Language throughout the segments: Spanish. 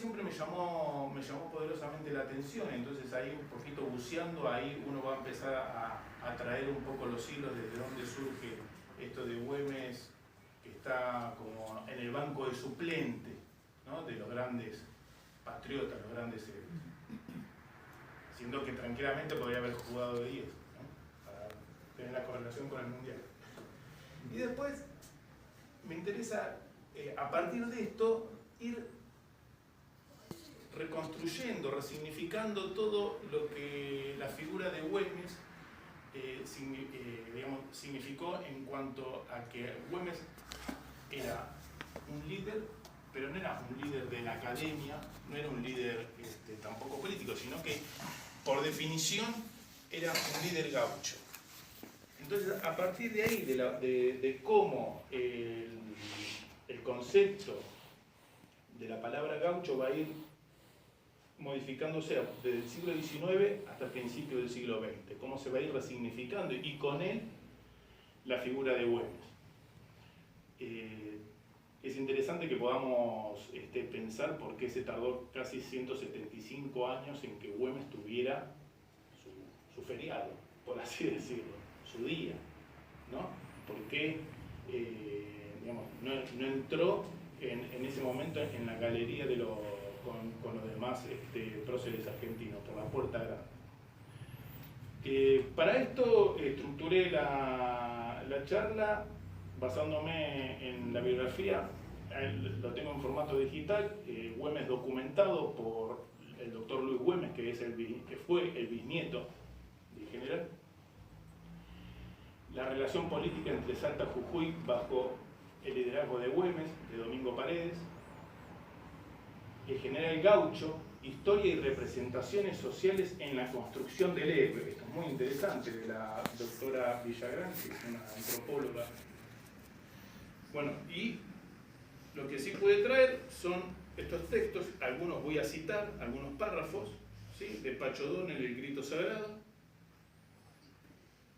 siempre me llamó poderosamente la atención, entonces ahí un poquito buceando, ahí uno va a empezar a traer un poco los hilos desde dónde surge esto de Güemes, que está como en el banco de suplente, ¿no?, de los grandes patriotas, los grandes héroes. Siendo que tranquilamente podría haber jugado de 10, ¿no?, para tener la correlación con el Mundial. Y después me interesa, a partir de esto, ir reconstruyendo, resignificando todo lo que la figura de Güemes significó en cuanto a que Güemes era un líder, pero no era un líder de la academia, no era un líder tampoco político, sino que por definición era un líder gaucho. Entonces, a partir de ahí, de cómo el concepto de la palabra gaucho va a ir modificándose desde el siglo XIX hasta el principio del siglo XX, cómo se va a ir resignificando y con él la figura de Güemes. Es interesante que podamos pensar por qué se tardó casi 175 años en que Güemes tuviera su feriado, por así decirlo, su día, ¿no? ¿Por qué no entró en ese momento en la galería de con los demás próceres argentinos, por la puerta grande? Para esto estructuré la charla basándome en la biografía. Lo tengo en formato digital, Güemes documentado por el doctor Luis Güemes, que fue el bisnieto del general. La relación política entre Salta y Jujuy bajo el liderazgo de Güemes, de Domingo Paredes. El general gaucho, historia y representaciones sociales en la construcción del héroe. Esto es muy interesante, de la doctora Villagrán, que es una antropóloga. Bueno, y lo que sí puede traer son estos textos, algunos voy a citar, algunos párrafos, ¿sí?, de Pacho Donel, El grito sagrado.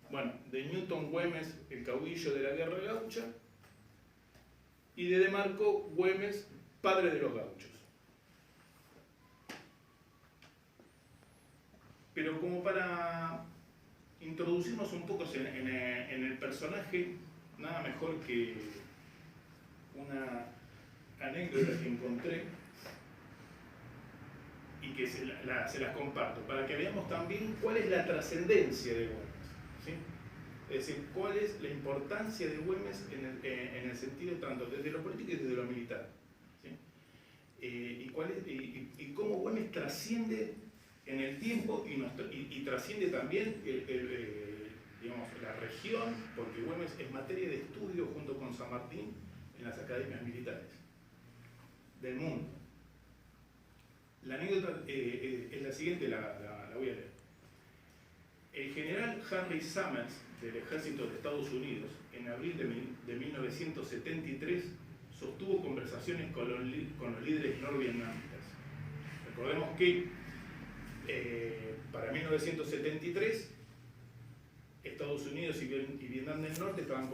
Bueno, de Newton Güemes, el caudillo de la guerra gaucha. Y de Marco Güemes, padre de los gauchos. Pero como para introducirnos un poco en el personaje, nada mejor que una anécdota que encontré y que se las comparto, para que veamos también cuál es la trascendencia de Güemes, ¿sí? Es decir, cuál es la importancia de Güemes en el sentido tanto desde lo político y desde lo militar, ¿sí? Y cómo Güemes trasciende en el tiempo y trasciende también la región, porque Güemes es materia de estudio junto con San Martín en las academias militares del mundo. La anécdota es la siguiente, la voy a leer. El general Henry Summers del ejército de Estados Unidos, en abril de 1973, sostuvo conversaciones con los líderes norvietnamitas. Recordemos que para 1973 Estados Unidos y Vietnam del Norte tenían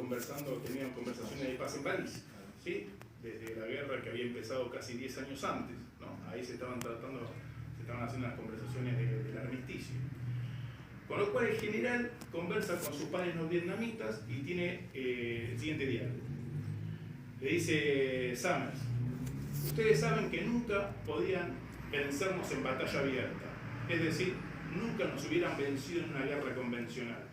conversaciones de paz en París, ¿sí?, desde la guerra que había empezado casi 10 años antes, ¿no? Ahí se estaban haciendo las conversaciones del armisticio. Con lo cual el general conversa con sus pares norvietnamitas y tiene el siguiente diálogo. Le dice Summers: ustedes saben que nunca podían vencernos en batalla abierta, es decir, nunca nos hubieran vencido en una guerra convencional.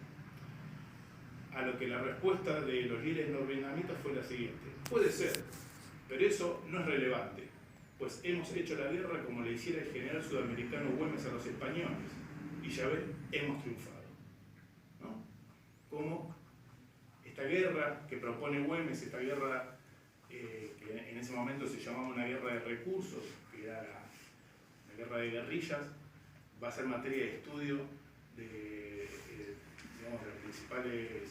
A lo que la respuesta de los líderes norvietnamitas fue la siguiente: puede ser, pero eso no es relevante, pues hemos hecho la guerra como le hiciera el general sudamericano Güemes a los españoles, y ya ven, hemos triunfado, ¿no? Como esta guerra que propone Güemes, esta guerra que en ese momento se llamaba una guerra de recursos, que era la guerra de guerrillas, va a ser materia de estudio de los principales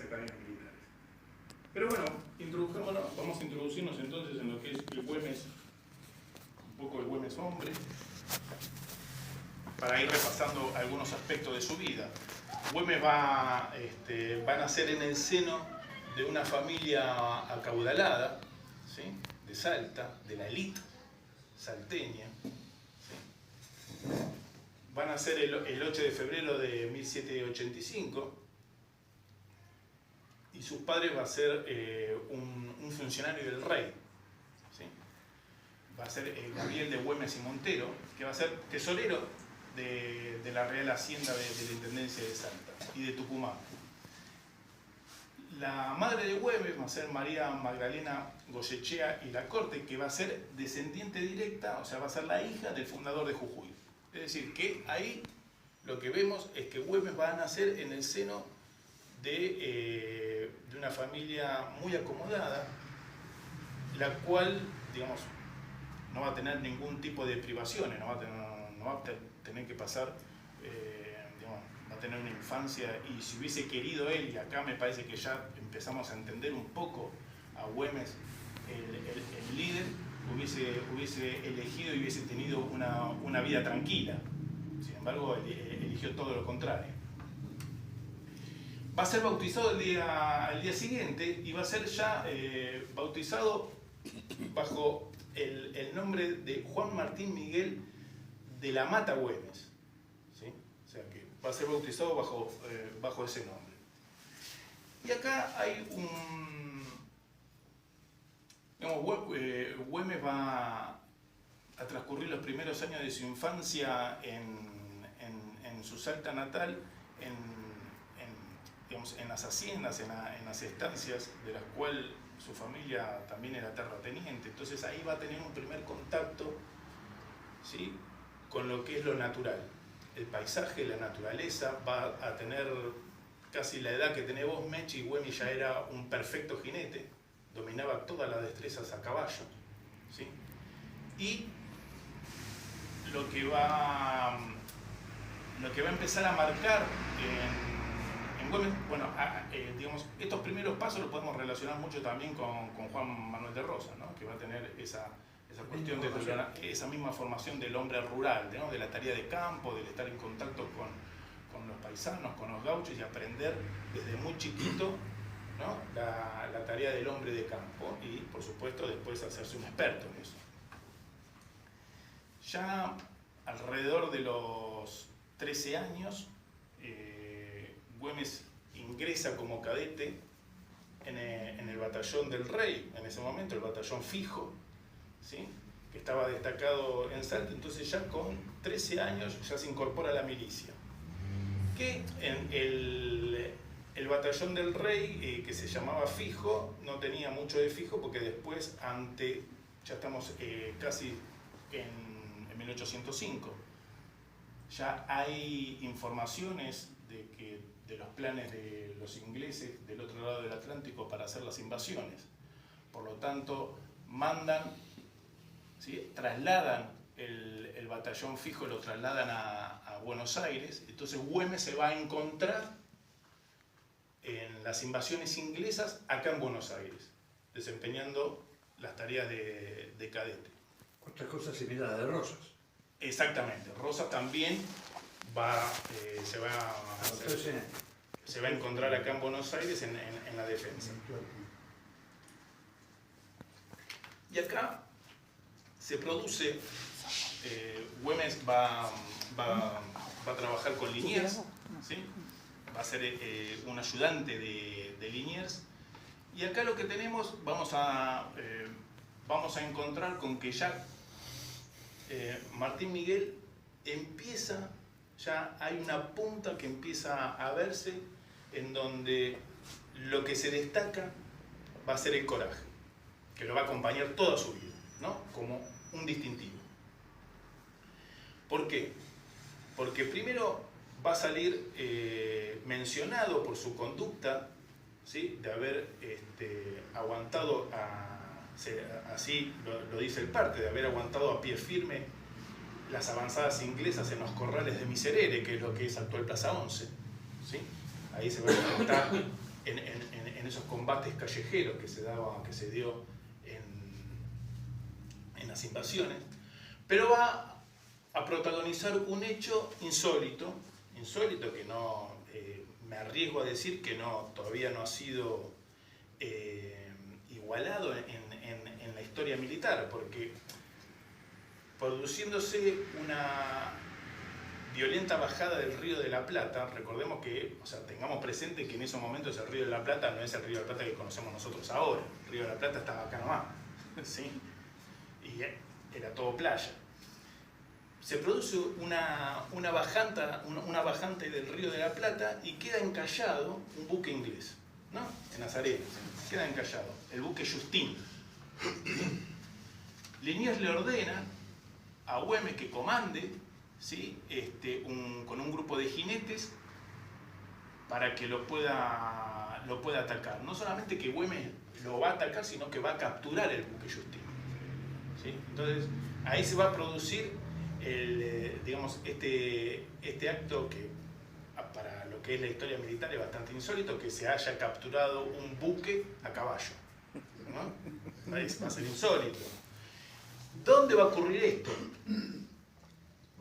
academias militares. Pero bueno, vamos a introducirnos entonces en lo que es el Güemes, un poco el Güemes hombre, para ir repasando algunos aspectos de su vida. Güemes va a nacer en el seno de una familia acaudalada, ¿sí?, de Salta, de la élite salteña. ¿Sí? Van a ser el 8 de febrero de 1785 y sus padres va a ser un funcionario del rey. ¿Sí? Va a ser Gabriel de Güemes y Montero, que va a ser tesorero de la Real Hacienda de la Intendencia de Salta y de Tucumán. La madre de Güemes va a ser María Magdalena Goyechea y Lacorte, que va a ser descendiente directa, o sea, va a ser la hija del fundador de Jujuy. Es decir, que ahí lo que vemos es que Güemes va a nacer en el seno de una familia muy acomodada, la cual, digamos, no va a tener ningún tipo de privaciones, no va a tener que pasar, digamos, va a tener una infancia, y si hubiese querido él, y acá me parece que ya empezamos a entender un poco a Güemes, el líder, hubiese elegido y hubiese tenido una vida tranquila. Sin embargo, eligió todo lo contrario. Va a ser bautizado el día siguiente y va a ser ya bautizado bajo el nombre de Juan Martín Miguel de la Mata Güemes. ¿Sí? O sea que va a ser bautizado bajo ese nombre. Y acá hay Güemes va a transcurrir los primeros años de su infancia en su Salta natal, digamos, en las haciendas, en las estancias, de las cuales su familia también era terrateniente. Entonces ahí va a tener un primer contacto, ¿sí?, con lo que es lo natural. El paisaje, la naturaleza, va a tener casi la edad que tenés vos, Mechi, y Güemes ya era un perfecto jinete, dominaba todas las destrezas a caballo. ¿Sí? Y lo que va a empezar a marcar en Güemes, bueno, digamos, estos primeros pasos los podemos relacionar mucho también con Juan Manuel de Rosas, ¿no?, que va a tener esa cuestión de esa misma formación del hombre rural, ¿no?, de la tarea de campo, del estar en contacto con los paisanos, con los gauchos, y aprender desde muy chiquito, ¿no?, la tarea del hombre de campo, y por supuesto después hacerse un experto en eso. Ya alrededor de los 13 años, Güemes ingresa como cadete en el batallón del rey, en ese momento el batallón fijo, ¿sí?, que estaba destacado en Salta. Entonces ya con 13 años ya se incorpora a la milicia, que en el batallón del rey, que se llamaba fijo, no tenía mucho de fijo, porque después, ya estamos casi en 1805, ya hay informaciones de los planes de los ingleses del otro lado del Atlántico para hacer las invasiones. Por lo tanto, mandan, ¿sí?, trasladan el batallón fijo, lo trasladan a Buenos Aires. Entonces Güemes se va a encontrar en las invasiones inglesas acá en Buenos Aires, desempeñando las tareas de cadete. Otra cosa similar a de Rosas. Exactamente. Rosas también se va a encontrar acá en Buenos Aires en la defensa. Y acá se produce, Güemes va a trabajar con Liniers, ¿sí?, va a ser un ayudante de Liniers, y acá lo que tenemos, vamos a encontrar con que ya Martín Miguel ya hay una punta que empieza a verse, en donde lo que se destaca va a ser el coraje, que lo va a acompañar toda su vida, ¿no?, como un distintivo. ¿Por qué? Porque primero va a salir mencionado por su conducta, ¿sí?, de haber aguantado, así lo dice el parte, de haber aguantado a pie firme las avanzadas inglesas en los corrales de Miserere, que es lo que es actual Plaza 11. ¿Sí? Ahí se va a enfrentar en esos combates callejeros que se dio en las invasiones, pero va a protagonizar un hecho insólito que no, me arriesgo a decir que todavía no ha sido igualado en la historia militar, porque produciéndose una violenta bajada del Río de la Plata. Recordemos que, o sea, tengamos presente que en esos momentos el Río de la Plata no es el Río de la Plata que conocemos nosotros ahora. El Río de la Plata estaba acá nomás, ¿sí? Y era todo playa. Se produce una bajante del Río de la Plata y queda encallado un buque inglés, ¿no? En Nazaré, queda encallado, el buque Justin. Liniers le ordena a Güemes que comande, ¿sí? Con un grupo de jinetes para que lo pueda atacar. No solamente que Güemes lo va a atacar, sino que va a capturar el buque Justin, ¿sí? Entonces, ahí se va a producir digamos, este acto que para lo que es la historia militar es bastante insólito, que se haya capturado un buque a caballo, ¿no? Va a ser insólito. ¿Dónde va a ocurrir esto?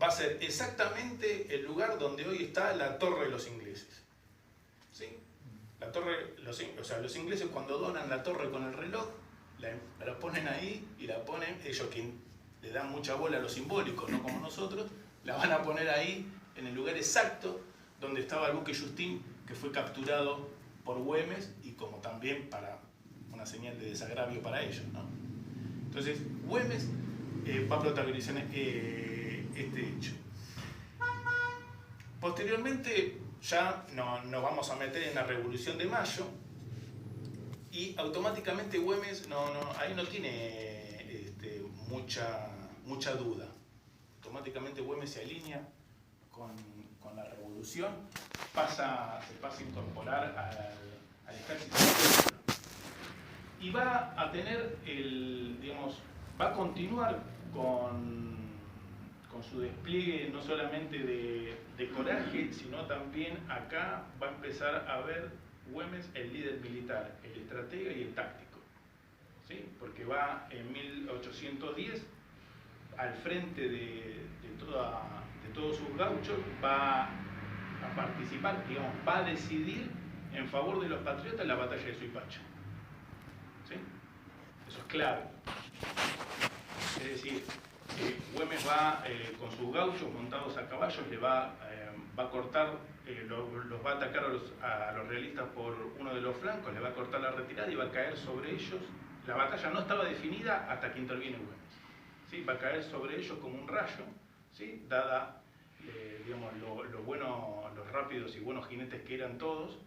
Va a ser exactamente el lugar donde hoy está la Torre de los Ingleses, ¿sí? La torre, o sea, los ingleses cuando donan la torre con el reloj, la ponen ahí y la ponen, ellos que le dan mucha bola a lo simbólico, no como nosotros, la van a poner ahí en el lugar exacto donde estaba el buque Justin, que fue capturado por Güemes, y como también para una señal de desagravio para ellos, ¿no? Entonces, Güemes va a protagonizar este hecho. Posteriormente, ya nos vamos a meter en la Revolución de Mayo, y automáticamente Güemes ahí no tiene mucha duda. Automáticamente Güemes se alinea con la revolución, se pasa a incorporar al ejército y va a tener va a continuar con su despliegue no solamente de coraje, sino también acá va a empezar a ver Güemes el líder militar, el estratega y el táctico, ¿sí? Porque va en 1810 al frente de todos sus gauchos, va a participar, digamos, va a decidir en favor de los patriotas en la batalla de Suipacha, ¿sí? Eso es clave. Es decir, Güemes va con sus gauchos montados a caballos, va a cortar, los va a atacar a los realistas por uno de los flancos, le va a cortar la retirada y va a caer sobre ellos. La batalla no estaba definida hasta que interviene Güemes, ¿sí? Va a caer sobre ellos como un rayo, ¿sí? Dada digamos, los rápidos y buenos jinetes que eran todos,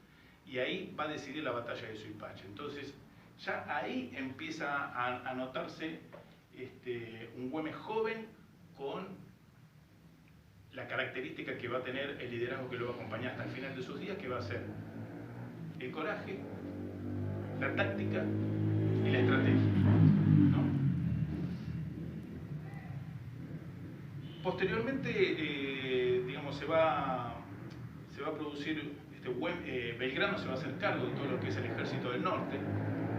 y ahí va a decidir la batalla de Suipacha. Entonces, ya ahí empieza a notarse un Güemes joven con la característica que va a tener el liderazgo que lo va a acompañar hasta el final de sus días, que va a ser el coraje, la táctica y la estrategia, ¿no? Posteriormente, digamos, se va a producir, Belgrano se va a hacer cargo de todo lo que es el ejército del norte,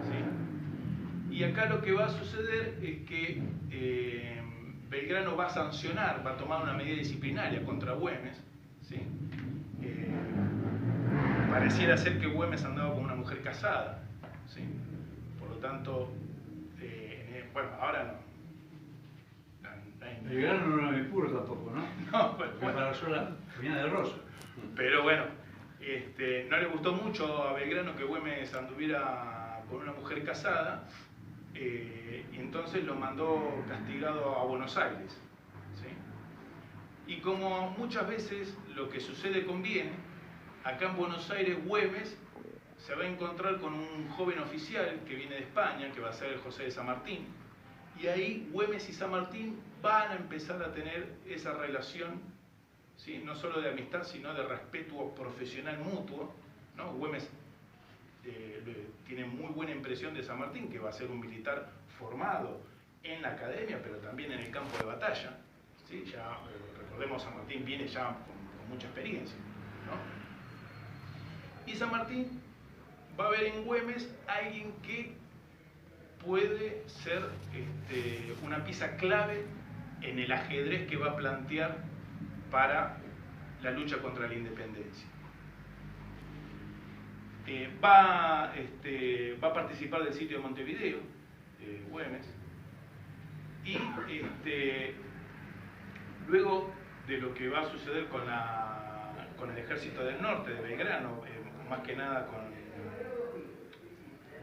¿sí? Y acá lo que va a suceder es que Belgrano va a sancionar, va a tomar una medida disciplinaria contra Güemes, ¿sí? Pareciera ser que Güemes andaba con una mujer casada, ¿sí? Por lo tanto, bueno, ahora no. Belgrano no era muy puro tampoco, ¿no? No, bueno. Para sola venía de Rosa. Pero bueno, no le gustó mucho a Belgrano que Güemes anduviera con una mujer casada, y entonces lo mandó castigado a Buenos Aires, ¿sí? Y como muchas veces lo que sucede conviene, acá en Buenos Aires Güemes se va a encontrar con un joven oficial que viene de España, que va a ser José de San Martín, y ahí Güemes y San Martín van a empezar a tener esa relación, ¿sí? No solo de amistad, sino de respeto profesional mutuo, ¿no? Güemes tiene muy buena impresión de San Martín, que va a ser un militar formado en la academia, pero también en el campo de batalla, ¿sí? Ya recordemos, San Martín viene ya con mucha experiencia, ¿no? Y San Martín va a ver en Güemes alguien que puede ser una pieza clave en el ajedrez que va a plantear para la lucha contra la independencia. Va a participar del sitio de Montevideo, Güemes, y Luego de lo que va a suceder con el ejército del norte de Belgrano, más que nada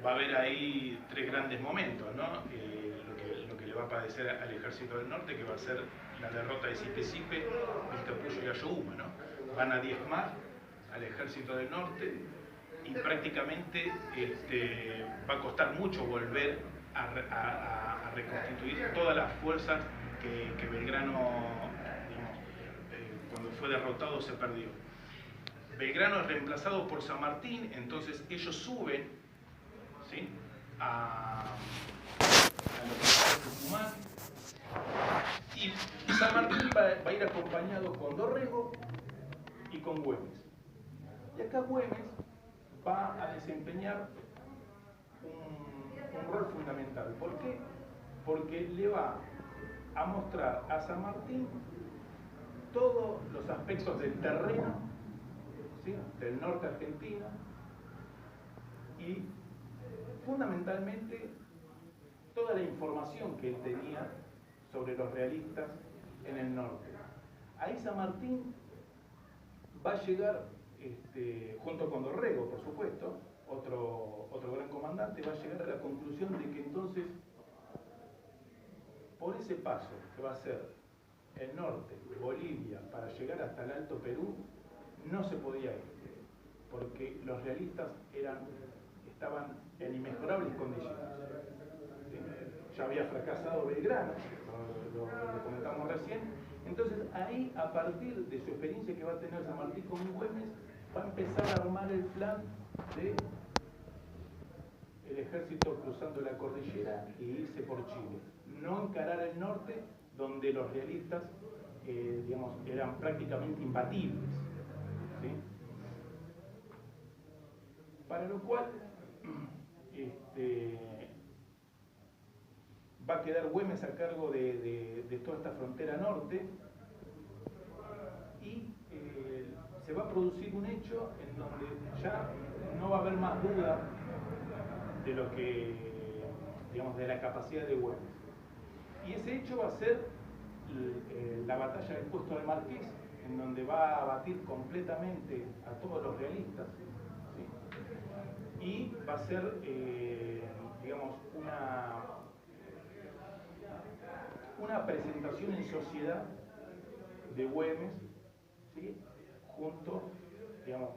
va a haber ahí tres grandes momentos, ¿no? Lo que le va a padecer al ejército del norte, que va a ser la derrota de Sipe-Sipe, Vilcapullo y Ayohuma, ¿no? Van a diezmar al ejército del norte y prácticamente va a costar mucho volver a reconstituir todas las fuerzas que Belgrano, digamos, cuando fue derrotado, se perdió. Belgrano es reemplazado por San Martín, entonces ellos suben, ¿sí?, a lo que es Tucumán, y San Martín va a ir acompañado con Dorrego y con Güemes. Y acá Güemes va a desempeñar un rol fundamental. ¿Por qué? Porque le va a mostrar a San Martín todos los aspectos del terreno, ¿sí?, del norte argentino, y fundamentalmente toda la información que él tenía sobre los realistas en el norte. Ahí San Martín va a llegar, junto con Dorrego, por supuesto, otro gran comandante, va a llegar a la conclusión de que entonces, por ese paso que va a ser el norte, Bolivia, para llegar hasta el Alto Perú, no se podía ir, porque los realistas estaban en inmejorables condiciones. ¿Sí? Ya había fracasado Belgrano, lo comentamos recién. Entonces ahí, a partir de su experiencia que va a tener San Martín con Güemes, va a empezar a armar el plan de el ejército cruzando la cordillera e irse por Chile. No encarar el norte, donde los realistas digamos, eran prácticamente imbatibles, ¿sí? Para lo cual va a quedar Güemes a cargo de toda esta frontera norte, y se va a producir un hecho en donde ya no va a haber más duda de lo que, digamos, de la capacidad de Güemes. Y ese hecho va a ser la batalla del puesto del Marqués, en donde va a abatir completamente a todos los realistas, ¿sí? Y va a ser, digamos, una presentación en sociedad de Güemes, ¿sí?, junto, digamos,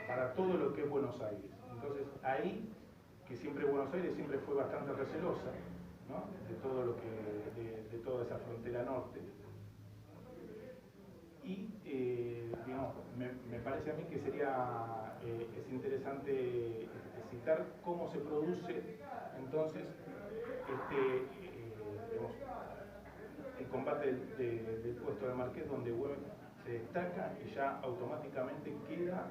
para todo lo que es Buenos Aires. Entonces ahí, que siempre Buenos Aires siempre fue bastante recelosa, ¿no?, de todo lo que, de toda esa frontera norte. Y digamos, me parece a mí que es interesante citar cómo se produce entonces digamos, el combate del puesto del Marqués, donde Güemes se destaca y ya automáticamente queda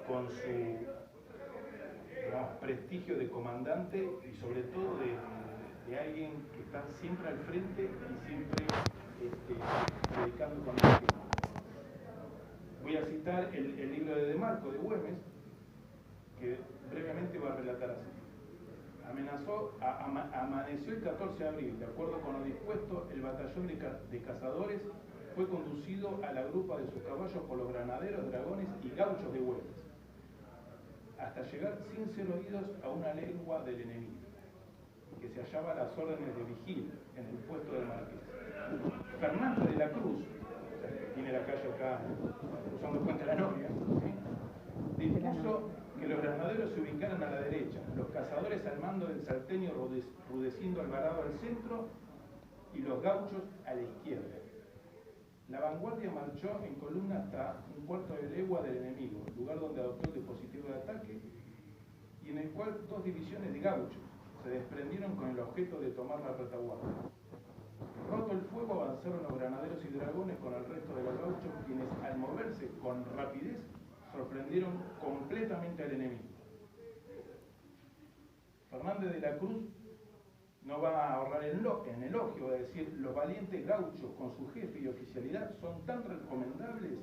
con su, digamos, prestigio de comandante, y sobre todo de alguien que está siempre al frente y siempre predicando con el ejemplo. Voy a citar el libro de Marco de Güemes, que brevemente va a relatar así. Amaneció el 14 de abril, de acuerdo con lo dispuesto, el batallón de cazadores fue conducido a la grupa de sus caballos por los granaderos, dragones y gauchos de Güemes, hasta llegar sin ser oídos a una legua del enemigo, que se hallaba a las órdenes de vigilia en el puesto del Marqués. Fernández de la Cruz, que tiene la calle acá cruzando Puente la Novia, ¿sí?, dispuso que los granaderos se ubicaran a la derecha, los cazadores al mando del salteño Rudecindo Alvarado al centro y los gauchos a la izquierda. La vanguardia marchó en columna hasta un cuarto de legua del enemigo, lugar donde adoptó el dispositivo de ataque, y en el cual dos divisiones de gauchos se desprendieron con el objeto de tomar la retaguardia. Roto el fuego, avanzaron los granaderos y dragones con el resto de los gauchos, quienes al moverse con rapidez sorprendieron completamente al enemigo. Fernández de la Cruz no va a ahorrar en elogio, va a decir: los valientes gauchos con su jefe y oficialidad son tan recomendables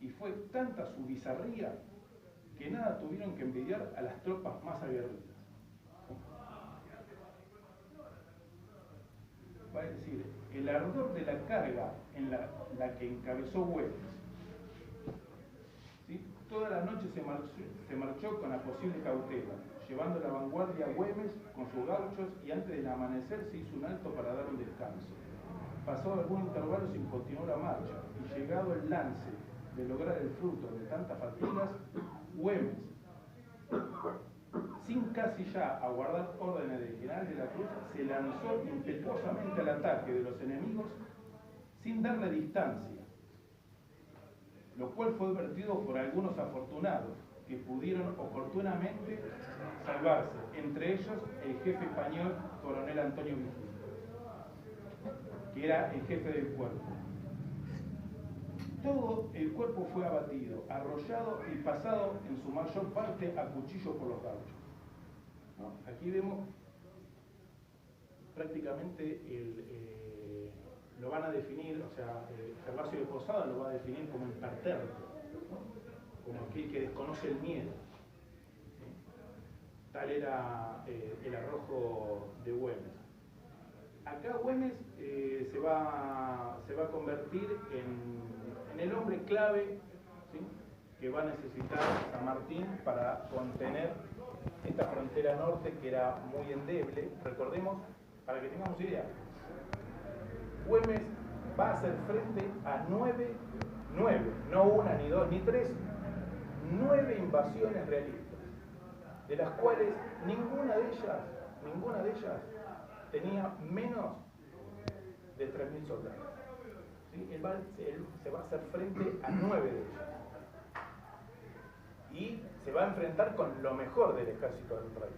y fue tanta su bizarría que nada tuvieron que envidiar a las tropas más aguerridas. va a decir, el ardor de la carga en la que encabezó Güemes. ¿Sí? Toda la noche se marchó con la posible cautela, llevando la vanguardia a Güemes con sus gauchos y antes del amanecer se hizo un alto para dar un descanso. Pasó algún intervalo sin continuar la marcha y llegado el lance de lograr el fruto de tantas fatigas, Güemes, sin casi ya aguardar órdenes del general de la Cruz, se lanzó impetuosamente al ataque de los enemigos sin darle distancia, lo cual fue advertido por algunos afortunados que pudieron oportunamente salvarse, entre ellos el jefe español coronel Antonio Vigil, que era el jefe del cuerpo. Todo el cuerpo fue abatido, arrollado y pasado en su mayor parte a cuchillo por los gauchos. ¿No? Aquí vemos prácticamente lo van a definir, o sea, Gervasio de Posada lo va a definir como impertérrito, ¿no? Como aquel que desconoce el miedo. ¿Sí? Tal era el arrojo de Güemes. Acá Güemes se va a convertir en el hombre clave, ¿sí?, que va a necesitar San Martín para contener esta frontera norte que era muy endeble. Recordemos, para que tengamos idea, Güemes va a hacer frente a nueve, no una, ni dos, ni tres, 9 invasiones realistas, de las cuales ninguna de ellas tenía menos de 3.000 soldados. ¿Sí? Él se va a hacer frente a 9 de ellas. Y se va a enfrentar con lo mejor del ejército del rey.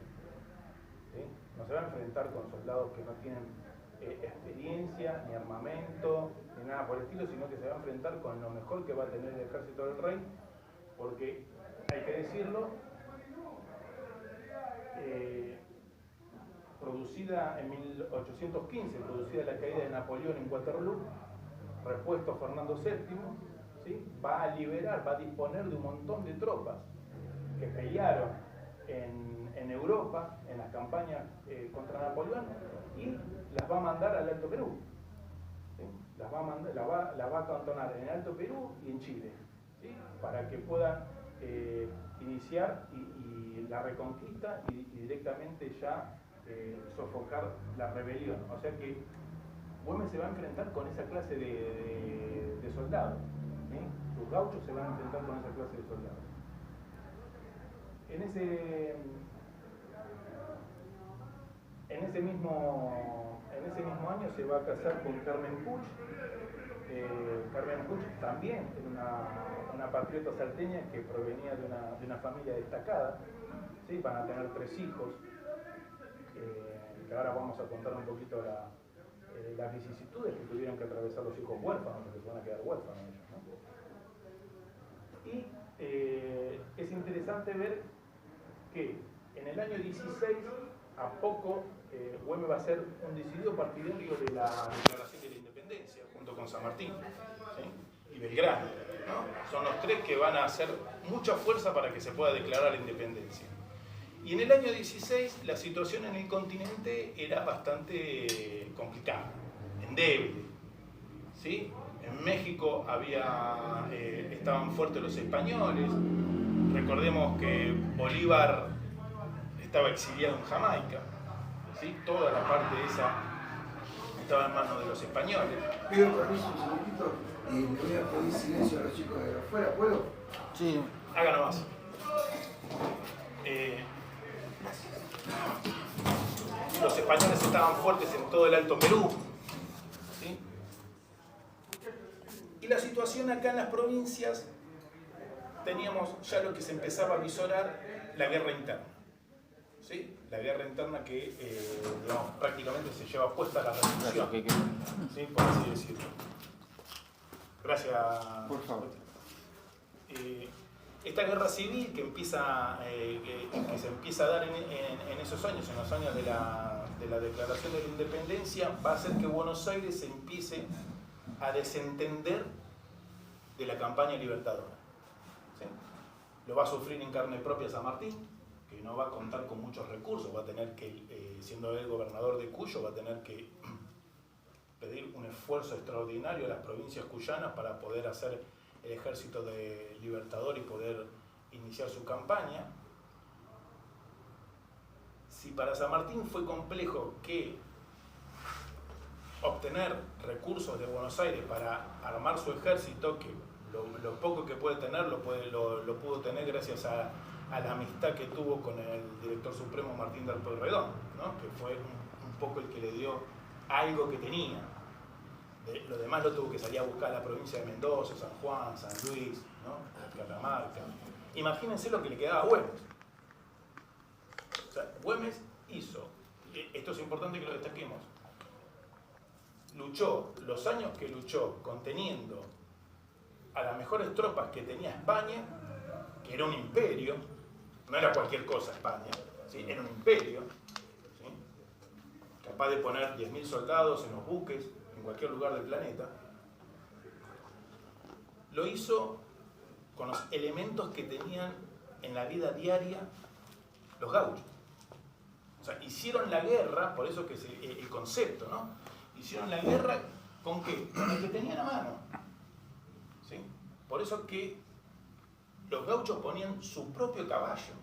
¿Sí? No se va a enfrentar con soldados que no tienen experiencia, ni armamento, ni nada por el estilo, sino que se va a enfrentar con lo mejor que va a tener el ejército del rey, porque, hay que decirlo, producida en 1815, producida la caída de Napoleón en Waterloo, repuesto Fernando VII, ¿sí?, va a liberar, va a disponer de un montón de tropas que pelearon en Europa, en las campañas contra Napoleón, y las va a mandar al Alto Perú. ¿Sí? Las va a cantonar en el Alto Perú y en Chile, ¿sí?, para que puedan iniciar y la reconquista y directamente ya sofocar la rebelión. O sea que Güemes se va a enfrentar con esa clase de soldados. ¿Sí? Sus gauchos se van a enfrentar con esa clase de soldados. En ese mismo año se va a casar con Carmen Puch. Carmen Puch también era una patriota salteña que provenía de una familia destacada. ¿Sí? Van a tener 3 hijos. Que ahora vamos a contar un poquito las vicisitudes que tuvieron que atravesar los hijos huérfanos, porque se van a quedar huérfanos ellos, ¿no? Y es interesante ver que en el año 16, a poco, Güemes va a ser un decidido partidario de la Declaración de la Independencia, junto con San Martín, ¿sí?, y Belgrano, ¿no? Son los 3 que van a hacer mucha fuerza para que se pueda declarar la independencia. Y en el año 16 la situación en el continente era bastante complicada, endeble, ¿sí? En México estaban fuertes los españoles. Recordemos que Bolívar estaba exiliado en Jamaica, ¿sí? Toda la parte esa estaba en manos de los españoles. Pido permiso un segundito y le voy a pedir silencio a los chicos de afuera, ¿puedo? Sí. Haga nomás. Los españoles estaban fuertes en todo el Alto Perú, ¿sí? Y la situación acá en las provincias, teníamos ya lo que se empezaba a visorar, la guerra interna, ¿sí? La guerra interna que digamos, prácticamente se lleva puesta a la revolución, ¿sí?, por así decirlo. Gracias. Por favor. Esta guerra civil que se empieza a dar en esos años, en los años de la Declaración de la Independencia, va a hacer que Buenos Aires se empiece a desentender de la campaña libertadora. ¿Sí? Lo va a sufrir en carne propia San Martín, que no va a contar con muchos recursos, va a tener que, siendo él gobernador de Cuyo, va a tener que refuerzo extraordinario a las provincias cuyanas para poder hacer el ejército de Libertador y poder iniciar su campaña. Si para San Martín fue complejo que obtener recursos de Buenos Aires para armar su ejército, que lo poco que puede tener lo pudo tener gracias a la amistad que tuvo con el director supremo Martín del Pueyrredón, ¿no? Que fue un poco el que le dio algo que tenía. Lo demás lo tuvo que salir a buscar a la provincia de Mendoza, San Juan, San Luis, ¿no? Catamarca. Imagínense lo que le quedaba a Güemes. O sea, Güemes hizo, esto es importante que lo destaquemos, luchó los años que luchó conteniendo a las mejores tropas que tenía España, que era un imperio, no era cualquier cosa España, ¿sí? Era un imperio, ¿sí? Capaz de poner 10.000 soldados en los buques en cualquier lugar del planeta. Lo hizo con los elementos que tenían en la vida diaria los gauchos. O sea, hicieron la guerra, por eso que es el concepto, ¿no? Hicieron la guerra ¿con qué? Con el que tenían a mano. ¿Sí? Por eso que los gauchos ponían su propio caballo.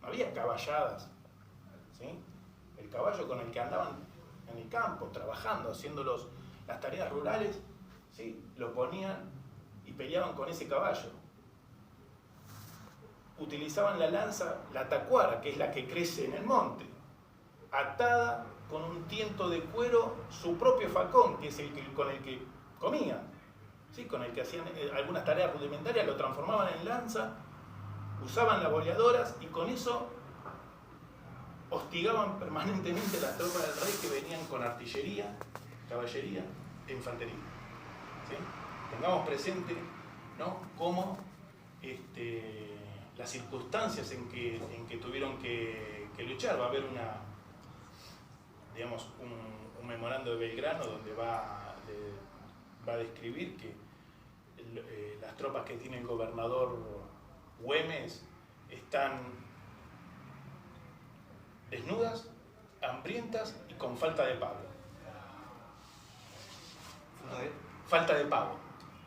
No había caballadas. ¿Sí? El caballo con el que andaban en el campo, trabajando, haciendo las tareas rurales, ¿sí? Lo ponían y peleaban con ese caballo. Utilizaban la lanza, la tacuara, que es la que crece en el monte, atada con un tiento de cuero, su propio facón, que es con el que comían, ¿sí? Con el que hacían algunas tareas rudimentarias, lo transformaban en lanza, usaban las boleadoras y con eso hostigaban permanentemente las tropas del rey que venían con artillería, caballería e infantería. ¿Sí? Tengamos presente, ¿no? Cómo las circunstancias en que tuvieron que luchar. Va a haber un memorando de Belgrano donde va a describir que las tropas que tiene el gobernador Güemes están desnudas, hambrientas y con falta de pago. Falta de pago.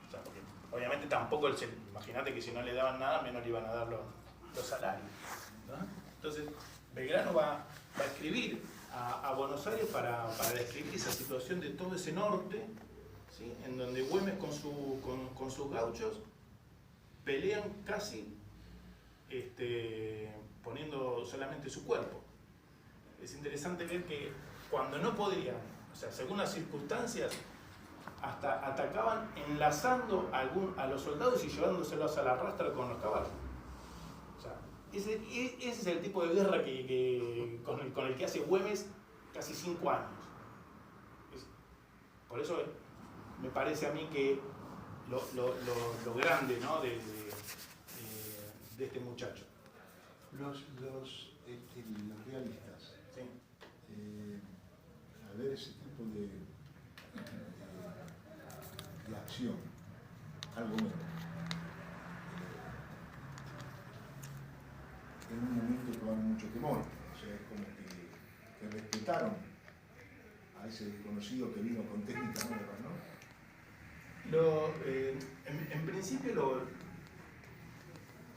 O sea, porque obviamente tampoco, imagínate que si no le daban nada, menos le iban a dar los salarios, ¿no? Entonces, Belgrano va a escribir a Buenos Aires para describir esa situación de todo ese norte, ¿sí? En donde Güemes con sus gauchos pelean casi poniendo solamente su cuerpo. Es interesante ver que cuando no podían, o sea, según las circunstancias, hasta atacaban enlazando a los soldados y llevándoselos a la rastra con los caballos. O sea, ese es el tipo de guerra con el que hace Güemes casi 5 años. Por eso me parece a mí que lo grande, ¿no? de este muchacho. Los realistas, Sí. Al ver ese tipo de acción, algo menos, en un momento tomaron mucho temor, o sea, es como que respetaron a ese desconocido que vino con técnica nueva, ¿no? En principio,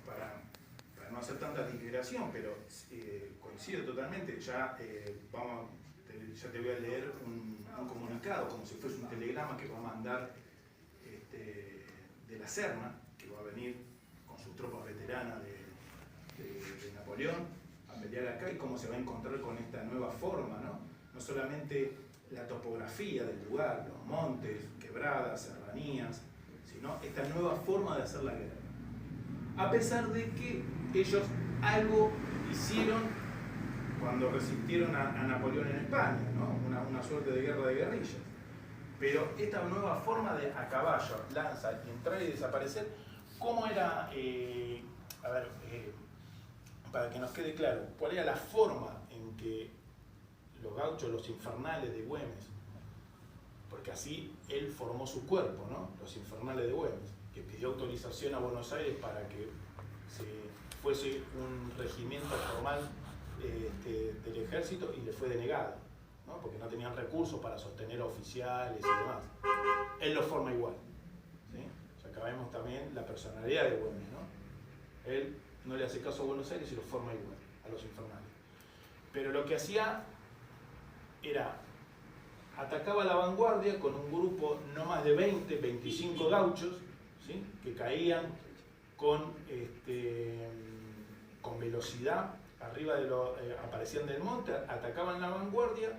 para no hacer tanta digregación, pero coincido totalmente, ya te voy a leer un comunicado, como si fuese un telegrama que va a mandar de la Serna, que va a venir con sus tropas veteranas de Napoleón a pelear acá, y cómo se va a encontrar con esta nueva forma, ¿no? No solamente la topografía del lugar, los montes, quebradas, serranías, sino esta nueva forma de hacer la guerra. A pesar de que ellos algo hicieron cuando resistieron a Napoleón en España, ¿no? Una suerte de guerra de guerrillas. Pero esta nueva forma de a caballo, lanza, entrar y desaparecer, ¿cómo era? Para que nos quede claro, ¿cuál era la forma en que los gauchos, los infernales de Güemes, porque así él formó su cuerpo, ¿no? Los infernales de Güemes, que pidió autorización a Buenos Aires para que fuese un regimiento formal del ejército y le fue denegado, ¿no? Porque no tenían recursos para sostener a oficiales y demás. Él lo forma igual, ¿sí? O sea, acá vemos también la personalidad de Güemes, ¿no? Él no le hace caso a Buenos Aires y lo forma igual, a los infernales. Pero lo que hacía era, atacaba a la vanguardia con un grupo no más de 20, 25 gauchos, ¿sí? Que caían con velocidad, arriba de aparecían del monte, atacaban la vanguardia,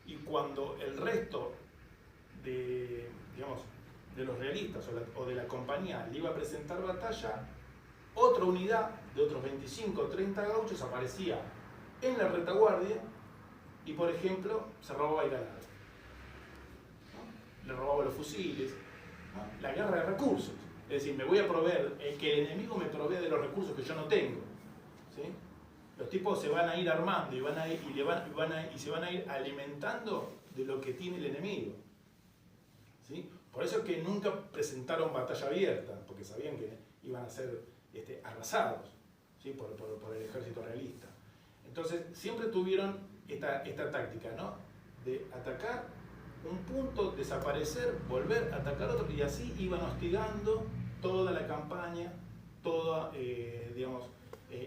y cuando el resto de, digamos, de los realistas o de la compañía le iba a presentar batalla, otra unidad de otros 25 o 30 gauchos aparecía en la retaguardia y, por ejemplo, se robaba el ganado, ¿no? Le robaba los fusiles, ¿no? La guerra de recursos, es decir, me voy a proveer, que el enemigo me provee de los recursos que yo no tengo, ¿sí? Los tipos se van a ir armando y se van a ir alimentando de lo que tiene el enemigo, ¿sí? Por eso es que nunca presentaron batalla abierta, porque sabían que iban a ser arrasados, ¿sí? por el ejército realista. Entonces siempre tuvieron esta táctica, ¿no? De atacar un punto, desaparecer, volver a atacar otro, y así iban hostigando toda la campaña, todas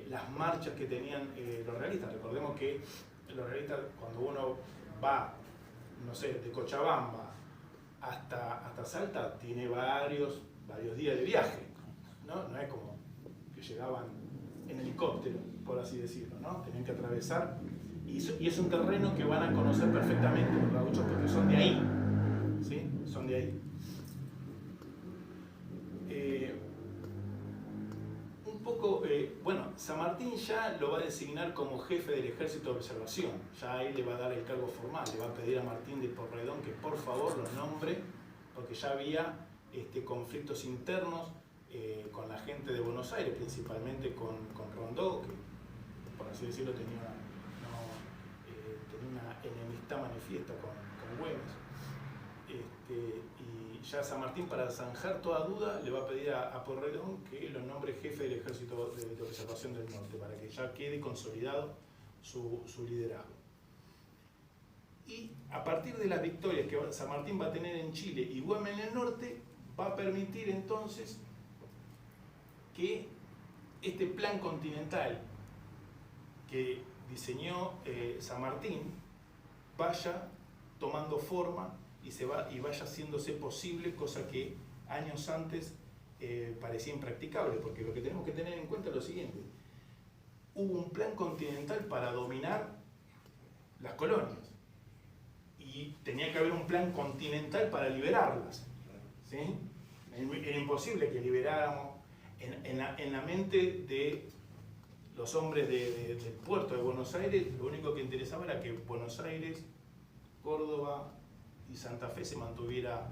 las marchas que tenían los realistas. Recordemos que los realistas, cuando uno va, no sé, de Cochabamba hasta Salta, tiene varios días de viaje, ¿no? No es como que llegaban en helicóptero, por así decirlo, ¿no? Tenían que atravesar, y es un terreno que van a conocer perfectamente los gauchos porque son de ahí, ¿sí? Son de ahí. Bueno, San Martín ya lo va a designar como jefe del ejército de observación, ya ahí le va a dar el cargo formal, le va a pedir a Martín de Porredón que por favor los nombre, porque ya había conflictos internos con la gente de Buenos Aires, principalmente con Rondó, que por así decirlo tenía una enemistad manifiesta con Güemes. Y ya San Martín, para zanjar toda duda, le va a pedir a Porredón que lo nombre jefe del ejército de observación del norte, para que ya quede consolidado su liderazgo. Y a partir de las victorias que San Martín va a tener en Chile y Güemes en el norte, va a permitir entonces que este plan continental que diseñó San Martín vaya tomando forma y vaya haciéndose posible, cosa que años antes parecía impracticable, porque lo que tenemos que tener en cuenta es lo siguiente: hubo un plan continental para dominar las colonias y tenía que haber un plan continental para liberarlas, ¿sí? Era imposible que liberáramos en la mente de los hombres del puerto de Buenos Aires. Lo único que interesaba era que Buenos Aires, Córdoba y Santa Fe se mantuviera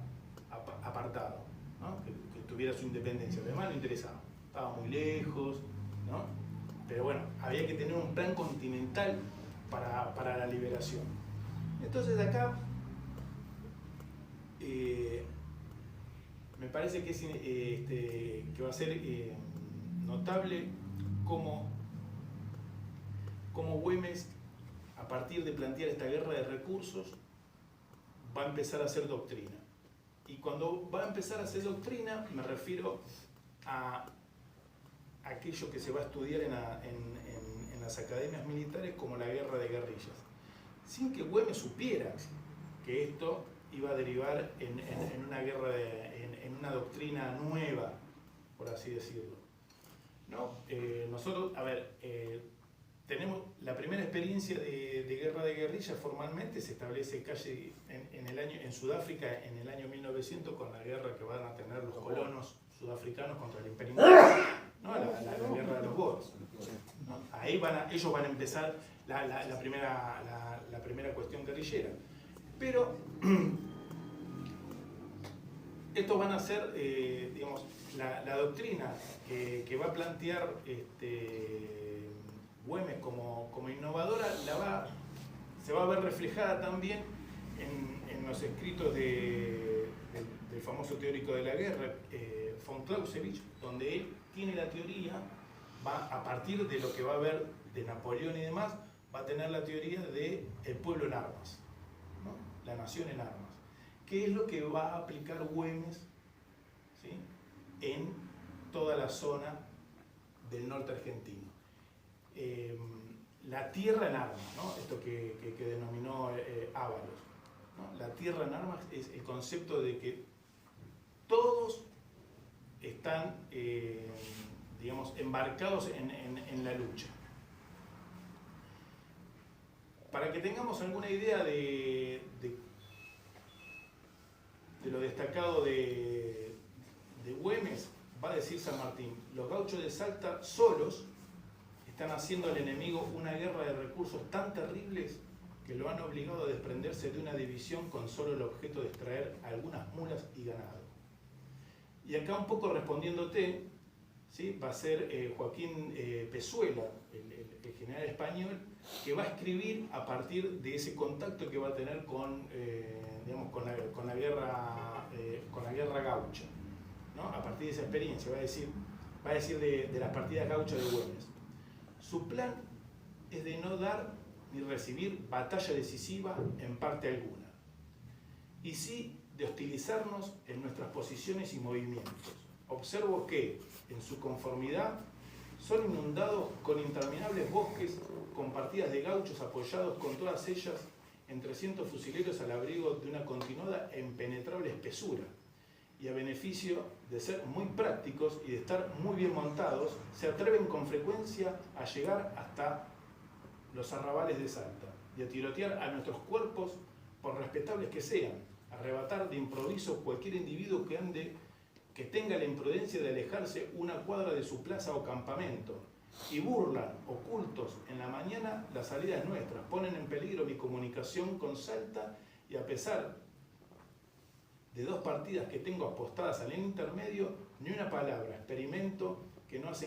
apartado, ¿no? Que tuviera su independencia. Además no interesaba, estaba muy lejos, ¿no? Pero bueno, había que tener un plan continental para la liberación. Entonces acá me parece que, que va a ser notable cómo Güemes, a partir de plantear esta guerra de recursos, va a empezar a hacer doctrina. Y cuando va a empezar a hacer doctrina, me refiero a aquello que se va a estudiar en las academias militares como la guerra de guerrillas, sin que Güemes supiera que esto iba a derivar en una guerra, en una doctrina nueva, por así decirlo, ¿no? Nosotros, a ver, tenemos la primera experiencia de guerra de guerrillas. Formalmente se establece casi en Sudáfrica en el año 1900, con la guerra que van a tener los colonos sudafricanos contra el Imperio Inglés, ¿no? La guerra de los Boers, ¿no? Ahí ellos van a empezar la primera cuestión guerrillera. Pero estos van a ser, digamos, la doctrina que va a plantear Güemes como innovadora, se va a ver reflejada también en los escritos del famoso teórico de la guerra, von Clausewitz, donde él tiene la teoría, a partir de lo que va a ver de Napoleón y demás, va a tener la teoría del pueblo en armas, la nación en armas. ¿Qué es lo que va a aplicar Güemes, ¿sí?, en toda la zona del norte argentino? La tierra en armas, ¿no? Esto que denominó Ábalos, ¿no? La tierra en armas es el concepto de que todos están, digamos, embarcados en la lucha. Para que tengamos alguna idea de lo destacado de Güemes, va a decir San Martín: los gauchos de Salta solos están haciendo al enemigo una guerra de recursos tan terribles que lo han obligado a desprenderse de una división con solo el objeto de extraer algunas mulas y ganado. Y acá, un poco respondiéndote, ¿sí?, va a ser Joaquín Pezuela, el general español, que va a escribir a partir de ese contacto que va a tener con, digamos, con la guerra gaucha, ¿no? A partir de esa experiencia, va a decir de las partidas gauchas de Güemes. Su plan es de no dar ni recibir batalla decisiva en parte alguna, y sí de hostilizarnos en nuestras posiciones y movimientos. Observo que, en su conformidad, son inundados con interminables bosques, con partidas de gauchos apoyados con todas ellas en 300 fusileros al abrigo de una continuada e impenetrable espesura, y a beneficio de ser muy prácticos y de estar muy bien montados, se atreven con frecuencia a llegar hasta los arrabales de Salta y a tirotear a nuestros cuerpos, por respetables que sean, arrebatar de improviso cualquier individuo que tenga la imprudencia de alejarse una cuadra de su plaza o campamento, y burlan, ocultos en la mañana, las salidas nuestras, ponen en peligro mi comunicación con Salta, y a pesar de 2 partidas que tengo apostadas al intermedio, ni una palabra experimento que nos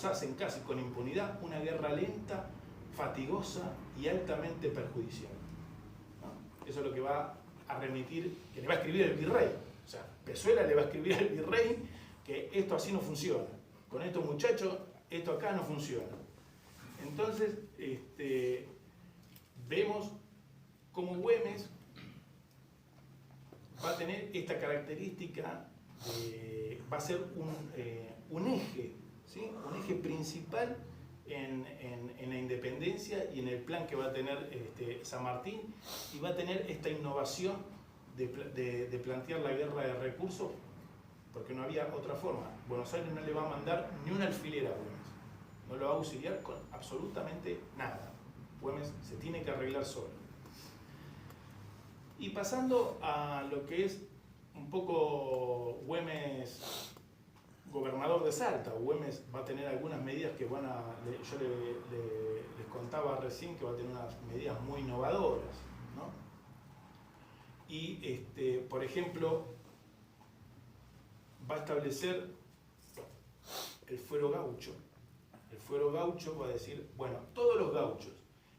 hacen casi con impunidad una guerra lenta, fatigosa y altamente perjudicial, ¿no? Eso es lo que va a remitir, que le va a escribir el virrey. O sea, Pezuela le va a escribir al virrey que esto así no funciona. Con estos muchachos, esto acá no funciona. Entonces, vemos cómo Güemes va a tener esta característica, va a ser un eje, ¿sí?, un eje principal en la independencia y en el plan que va a tener San Martín, y va a tener esta innovación de plantear la guerra de recursos, porque no había otra forma. Buenos Aires no le va a mandar ni un alfiler a Güemes, no lo va a auxiliar con absolutamente nada. Güemes se tiene que arreglar solo. Y pasando a lo que es un poco Güemes gobernador de Salta, Güemes va a tener algunas medidas que van a... Yo les contaba recién que va a tener unas medidas muy innovadoras, ¿no? Y, por ejemplo, va a establecer el fuero gaucho. El fuero gaucho va a decir, bueno, todos los gauchos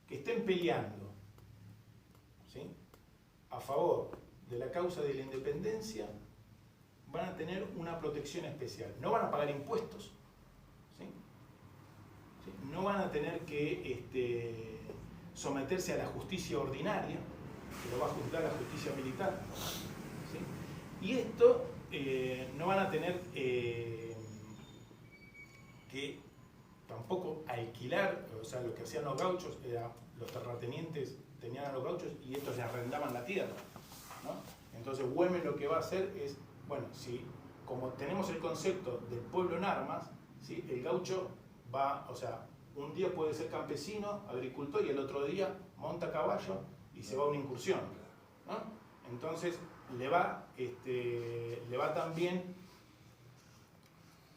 que estén peleando, ¿sí?, a favor de la causa de la independencia, van a tener una protección especial. No van a pagar impuestos, ¿sí? ¿Sí? No van a tener que someterse a la justicia ordinaria, que lo va a juzgar la justicia militar, ¿sí? Y esto no van a tener que tampoco alquilar. O sea, lo que hacían los gauchos era, los terratenientes tenían a los gauchos y estos le arrendaban la tierra, ¿no? Entonces Güemes lo que va a hacer es, bueno, si como tenemos el concepto del pueblo en armas, ¿sí?, el gaucho va, o sea, un día puede ser campesino, agricultor, y el otro día monta a caballo y se va a una incursión, ¿no? Entonces le va también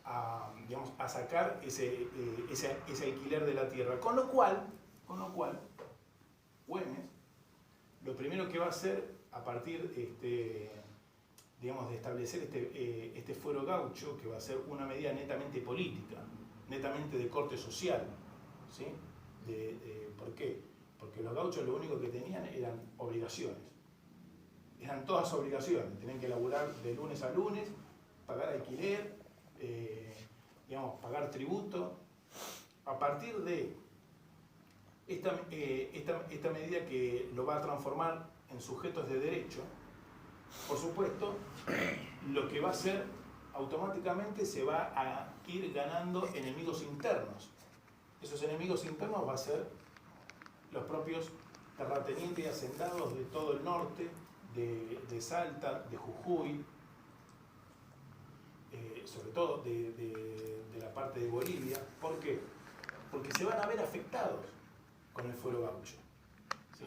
a, digamos, a sacar ese alquiler de la tierra, con lo cual Güemes lo primero que va a hacer a partir digamos, de establecer este fuero gaucho, que va a ser una medida netamente política, netamente de corte social, ¿sí? ¿Por qué? Porque los gauchos lo único que tenían eran obligaciones. Eran todas obligaciones. Tenían que laburar de lunes a lunes, pagar alquiler, digamos, pagar tributo. A partir de esta medida que lo va a transformar en sujetos de derecho, por supuesto, lo que va a hacer automáticamente se va a ir ganando enemigos internos. Esos enemigos internos va a ser los propios terratenientes y hacendados de todo el norte, de Salta, de Jujuy, sobre todo de la parte de Bolivia. ¿Por qué? Porque se van a ver afectados con el fuero gaucho. ¿Sí?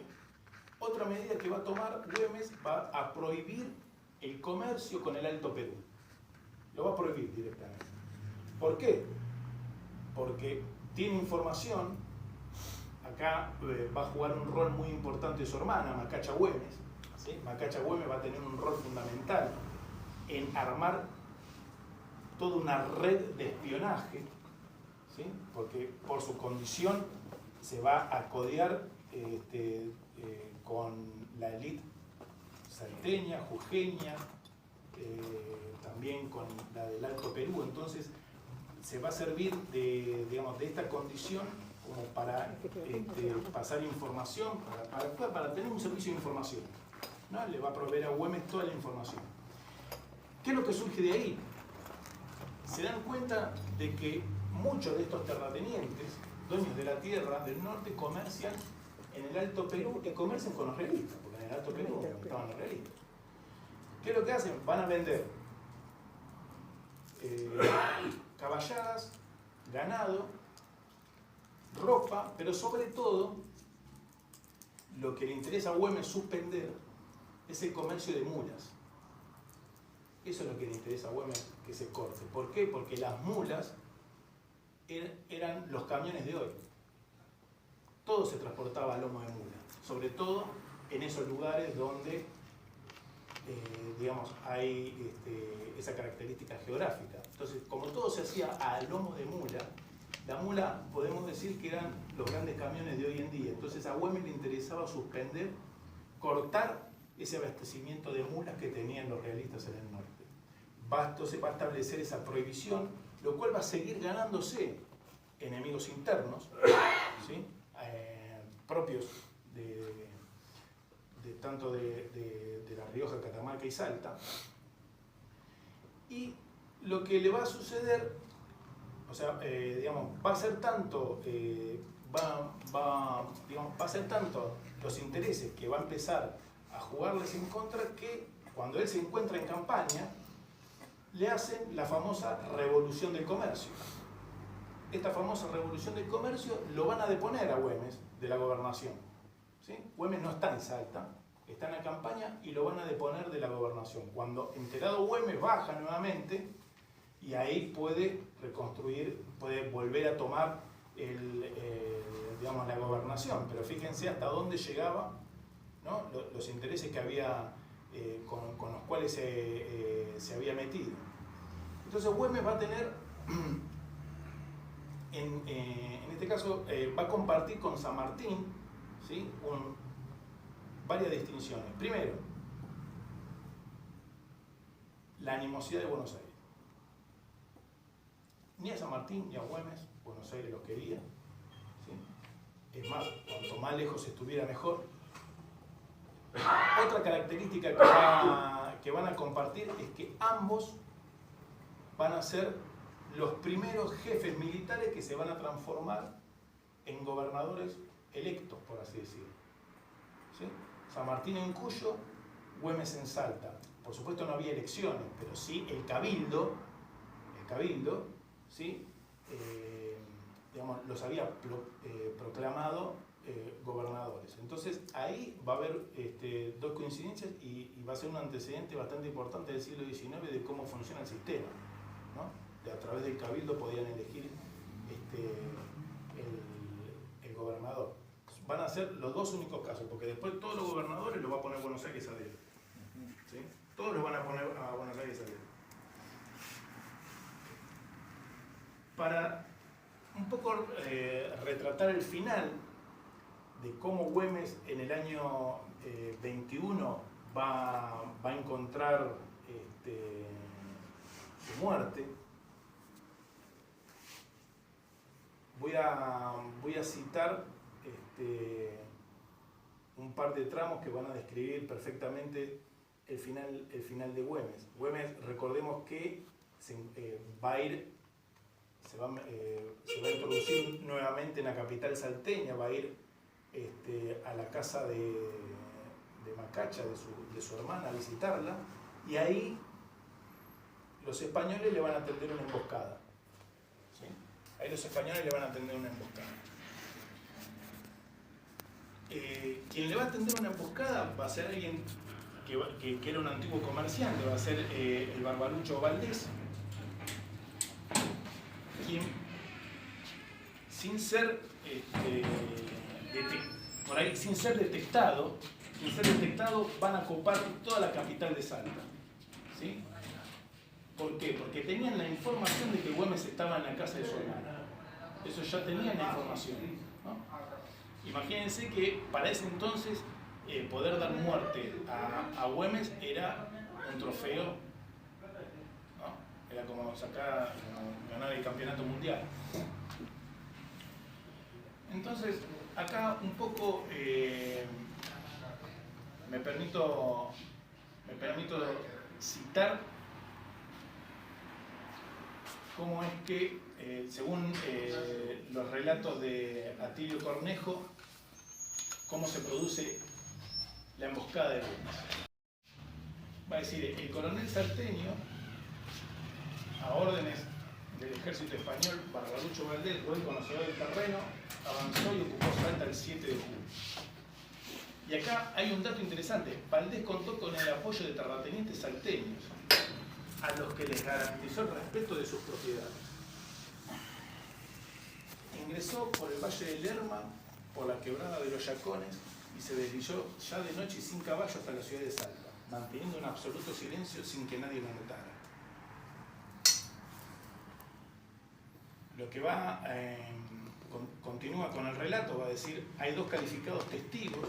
Otra medida que va a tomar Güemes va a prohibir el comercio con el Alto Perú. Lo va a prohibir directamente. ¿Por qué? Porque tiene información, acá va a jugar un rol muy importante su hermana, Macacha Güemes. ¿Sí? Macacha Güemes va a tener un rol fundamental en armar toda una red de espionaje, ¿sí? Porque por su condición se va a codear con la élite salteña, jujeña, también con la del Alto Perú. Entonces se va a servir de esta condición como para pasar información, para tener un servicio de información, ¿no? Le va a proveer a Güemes toda la información. ¿Qué es lo que surge de ahí? Se dan cuenta de que muchos de estos terratenientes, dueños de la tierra del norte, comercian en el Alto Perú y comercian con los realistas, porque en el Alto Perú estaban los realistas. ¿Qué es lo que hacen? Van a vender caballadas, ganado, ropa, pero sobre todo lo que le interesa a Güemes suspender es el comercio de mulas. Eso es lo que le interesa a Güemes que se corte. ¿Por qué? Porque las mulas eran los camiones de hoy. Todo se transportaba a lomo de mula, sobre todo en esos lugares donde hay esa característica geográfica. Entonces, como todo se hacía a lomo de mula, la mula podemos decir que eran los grandes camiones de hoy en día. Entonces a Güemes le interesaba suspender, cortar ese abastecimiento de mulas que tenían los realistas en el norte. Entonces va a establecer esa prohibición, lo cual va a seguir ganándose enemigos internos, ¿sí? Propios tanto de La Rioja, Catamarca y Salta. Y lo que le va a suceder, va a ser tanto, va a ser tanto los intereses que va a empezar a jugarles en contra, que cuando él se encuentra en campaña, le hacen la famosa revolución del comercio. Esta famosa revolución del comercio lo van a deponer a Güemes de la gobernación. ¿Sí? Güemes no está en Salta, está en la campaña y lo van a deponer de la gobernación. Cuando enterado Güemes baja nuevamente y ahí puede reconstruir, puede volver a tomar la gobernación. Pero fíjense hasta dónde llegaba, ¿no? Los intereses que había, con los cuales se había metido. Entonces Güemes va a tener, en este caso, va a compartir con San Martín, ¿sí? Varias distinciones. Primero, la animosidad de Buenos Aires. Ni a San Martín ni a Güemes Buenos Aires los quería, ¿sí? Es más, cuanto más lejos estuviera mejor. Otra característica que van a compartir es que ambos van a ser los primeros jefes militares que se van a transformar en gobernadores electos, por así decirlo. ¿Sí? San Martín en Cuyo, Güemes en Salta. Por supuesto no había elecciones, pero sí el cabildo, ¿sí? Los había proclamado gobernadores. Entonces ahí va a haber dos coincidencias y va a ser un antecedente bastante importante del siglo XIX de cómo funciona el sistema, ¿no? A través del cabildo podían elegir el gobernador. Van a ser los dos únicos casos, porque después todos los gobernadores los va a poner Buenos Aires a dedo. ¿Sí? Todos los van a poner a Buenos Aires a dedo. Para un poco retratar el final de cómo Güemes en el año 21 va a encontrar su muerte, voy a citar un par de tramos que van a describir perfectamente el final de Güemes. Güemes, recordemos que se va a introducir nuevamente en la capital salteña, va a ir a la casa de Macacha, de su hermana, a visitarla, y ahí los españoles le van a tender una emboscada. ¿Sí? Ahí los españoles le van a tender una emboscada. Quien le va a tender una emboscada va a ser alguien que era un antiguo comerciante, va a ser el Barbarucho Valdés, quien, sin ser detectado, van a copar toda la capital de Salta. ¿Sí? ¿Por qué? Porque tenían la información de que Güemes estaba en la casa de su hermana. Eso ya tenían la información, ¿no? Imagínense que para ese entonces poder dar muerte a Güemes era un trofeo, ¿no? Era como ganar el campeonato mundial. Entonces, acá un poco me permito citar cómo es que, según los relatos de Atilio Cornejo, cómo se produce la emboscada de Güemes. Va a decir, el coronel salteño, a órdenes del ejército español, Barbarucho Valdés, buen conocedor del terreno, avanzó y ocupó Salta el 7 de julio. Y acá hay un dato interesante. Valdés contó con el apoyo de terratenientes salteños, a los que les garantizó el respeto de sus propiedades. Ingresó por el Valle del Lerma, por la quebrada de los Yacones, y se deslizó ya de noche y sin caballo hasta la ciudad de Salta, manteniendo un absoluto silencio sin que nadie lo notara. Lo que continúa con el relato, va a decir, hay dos calificados testigos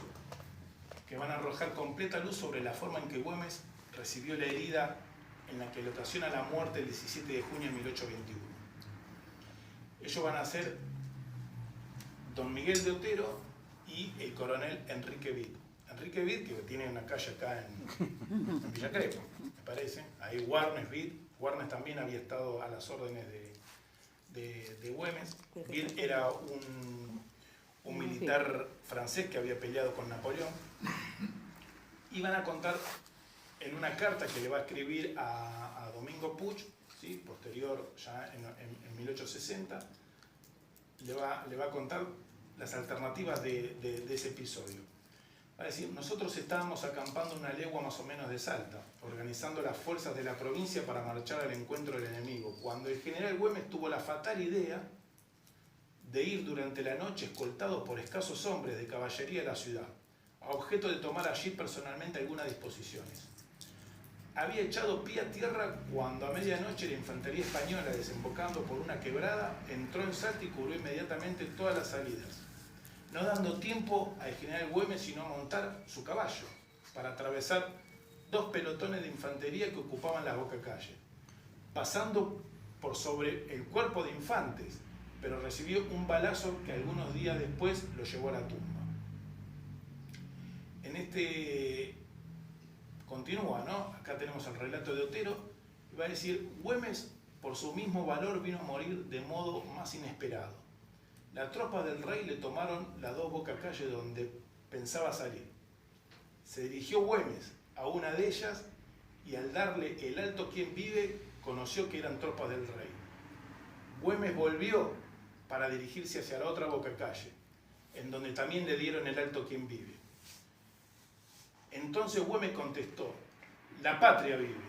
que van a arrojar completa luz sobre la forma en que Güemes recibió la herida en la que le ocasiona la muerte el 17 de junio de 1821. Ellos van a ser don Miguel de Otero y el coronel Enrique Vid. Enrique Vid, que tiene una calle acá en Villa Crespo, me parece. Ahí Warnes Vid. Warnes también había estado a las órdenes de Güemes. Vid era un militar francés que había peleado con Napoleón. Y van a contar en una carta que le va a escribir a Domingo Puig, ¿sí? Posterior, ya en 1860, le va a contar las alternativas de ese episodio. Va a decir, nosotros estábamos acampando una legua más o menos de Salta, organizando las fuerzas de la provincia para marchar al encuentro del enemigo, cuando el general Güemes tuvo la fatal idea de ir durante la noche escoltado por escasos hombres de caballería a la ciudad, a objeto de tomar allí personalmente algunas disposiciones. Había echado pie a tierra cuando a medianoche la infantería española, desembocando por una quebrada, entró en Salta y cubrió inmediatamente todas las salidas, no dando tiempo al general Güemes sino a montar su caballo para atravesar dos pelotones de infantería que ocupaban la bocacalle, pasando por sobre el cuerpo de infantes, pero recibió un balazo que algunos días después lo llevó a la tumba. En este continúa, ¿no? Acá tenemos el relato de Otero, y va a decir, Güemes por su mismo valor vino a morir de modo más inesperado. Las tropas del rey le tomaron las dos bocacalles donde pensaba salir. Se dirigió Güemes a una de ellas y al darle el alto quien vive, conoció que eran tropas del rey. Güemes volvió para dirigirse hacia la otra bocacalle, en donde también le dieron el alto quien vive. Entonces Güemes contestó, la patria vive.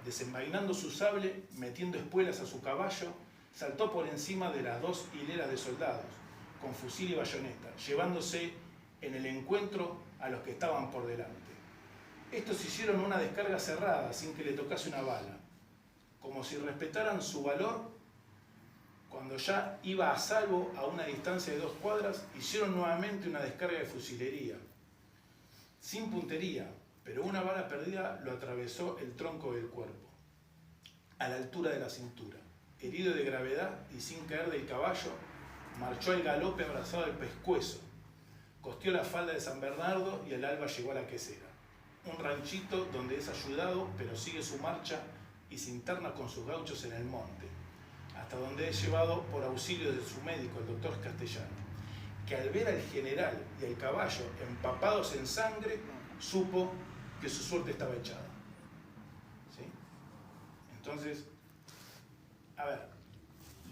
Desenvainando su sable, metiendo espuelas a su caballo, saltó por encima de las dos hileras de soldados, con fusil y bayoneta, llevándose en el encuentro a los que estaban por delante. Estos hicieron una descarga cerrada, sin que le tocase una bala, como si respetaran su valor. Cuando ya iba a salvo a una distancia de 2 cuadras, hicieron nuevamente una descarga de fusilería, sin puntería, pero una bala perdida lo atravesó el tronco del cuerpo, a la altura de la cintura. Herido de gravedad y sin caer del caballo, marchó al galope abrazado al pescuezo, costeó la falda de San Bernardo y al alba llegó a la Quesera, un ranchito donde es ayudado pero sigue su marcha y se interna con sus gauchos en el monte, hasta donde es llevado por auxilio de su médico, el doctor Castellano, que al ver al general y al caballo empapados en sangre, supo que su suerte estaba echada. ¿Sí? Entonces, a ver,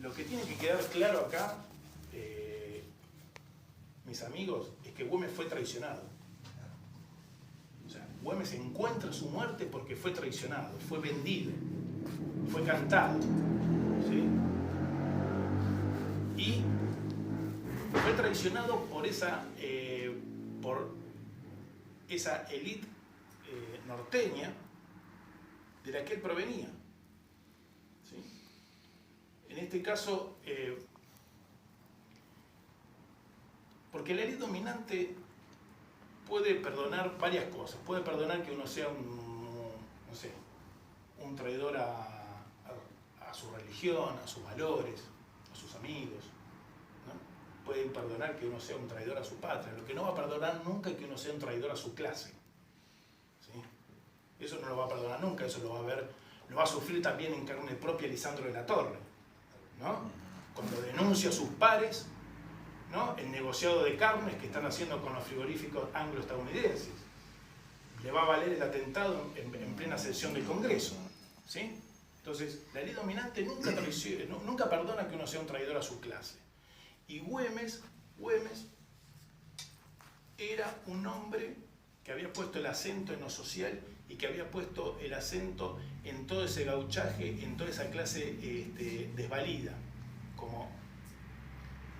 lo que tiene que quedar claro acá, mis amigos, es que Güemes fue traicionado. O sea, Güemes encuentra su muerte porque fue traicionado, fue vendido, fue cantado. ¿Sí? Y fue traicionado por esa élite norteña de la que él provenía. ¿Sí? En este caso, porque la élite dominante puede perdonar varias cosas. Puede perdonar que uno sea un traidor a su religión, a sus valores, a sus amigos, ¿no? Pueden perdonar que uno sea un traidor a su patria. Lo que no va a perdonar nunca es que uno sea un traidor a su clase. ¿Sí? Eso no lo va a perdonar nunca, eso lo va a sufrir también en carne propia Lisandro de la Torre, ¿no? Cuando denuncia a sus pares, ¿no?, el negociado de carnes que están haciendo con los frigoríficos anglo-estadounidenses. Le va a valer el atentado en plena sesión del Congreso. ¿Sí? Entonces, la ley dominante nunca perdona que uno sea un traidor a su clase. Y Güemes era un hombre que había puesto el acento en lo social y que había puesto el acento en todo ese gauchaje, en toda esa clase desvalida, como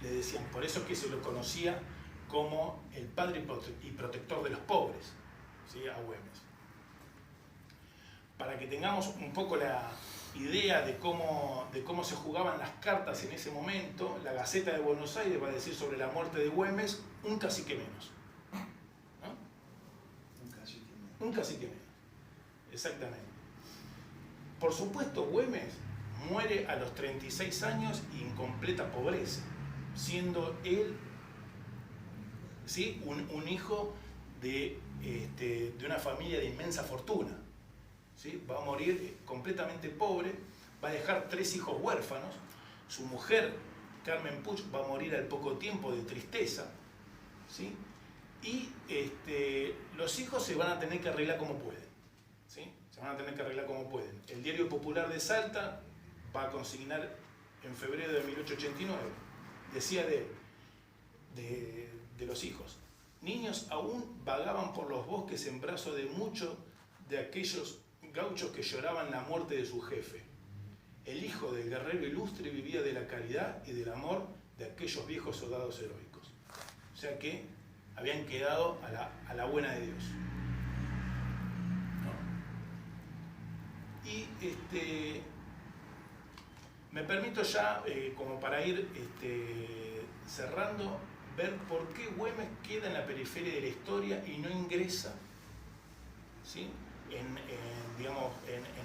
le decían. Por eso es que se lo conocía como el padre y protector de los pobres, ¿sí?, a Güemes. Para que tengamos un poco la idea de cómo se jugaban las cartas en ese momento, la Gaceta de Buenos Aires va a decir sobre la muerte de Güemes un cacique menos. ¿No? Un cacique menos. Exactamente. Por supuesto, Güemes muere a los 36 años y en completa pobreza, siendo él, ¿sí?, un hijo de una familia de inmensa fortuna. ¿Sí? Va a morir completamente pobre, va a dejar 3 hijos huérfanos, su mujer, Carmen Puig, va a morir al poco tiempo de tristeza, ¿sí? Y los hijos se van a tener que arreglar como pueden, ¿sí? Se van a tener que arreglar como pueden. El Diario Popular de Salta va a consignar en febrero de 1889, decía de los hijos: niños aún vagaban por los bosques en brazos de muchos de aquellos gauchos que lloraban la muerte de su jefe. El hijo del guerrero ilustre vivía de la caridad y del amor de aquellos viejos soldados heroicos. O sea que habían quedado a la buena de Dios. ¿No? Y me permito ya, como para ir cerrando, ver por qué Güemes queda en la periferia de la historia y no ingresa, ¿sí?, en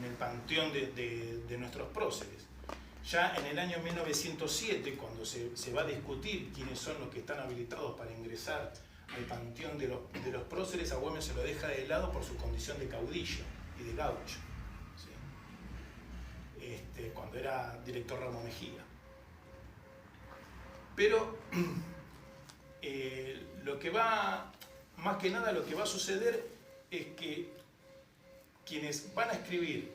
el panteón de nuestros próceres. Ya en el año 1907, cuando se va a discutir quiénes son los que están habilitados para ingresar al panteón de los próceres, a Güemes se lo deja de lado por su condición de caudillo y de gaucho, ¿sí?, cuando era director Ramo Mejía. Pero más que nada lo que va a suceder es que quienes van a escribir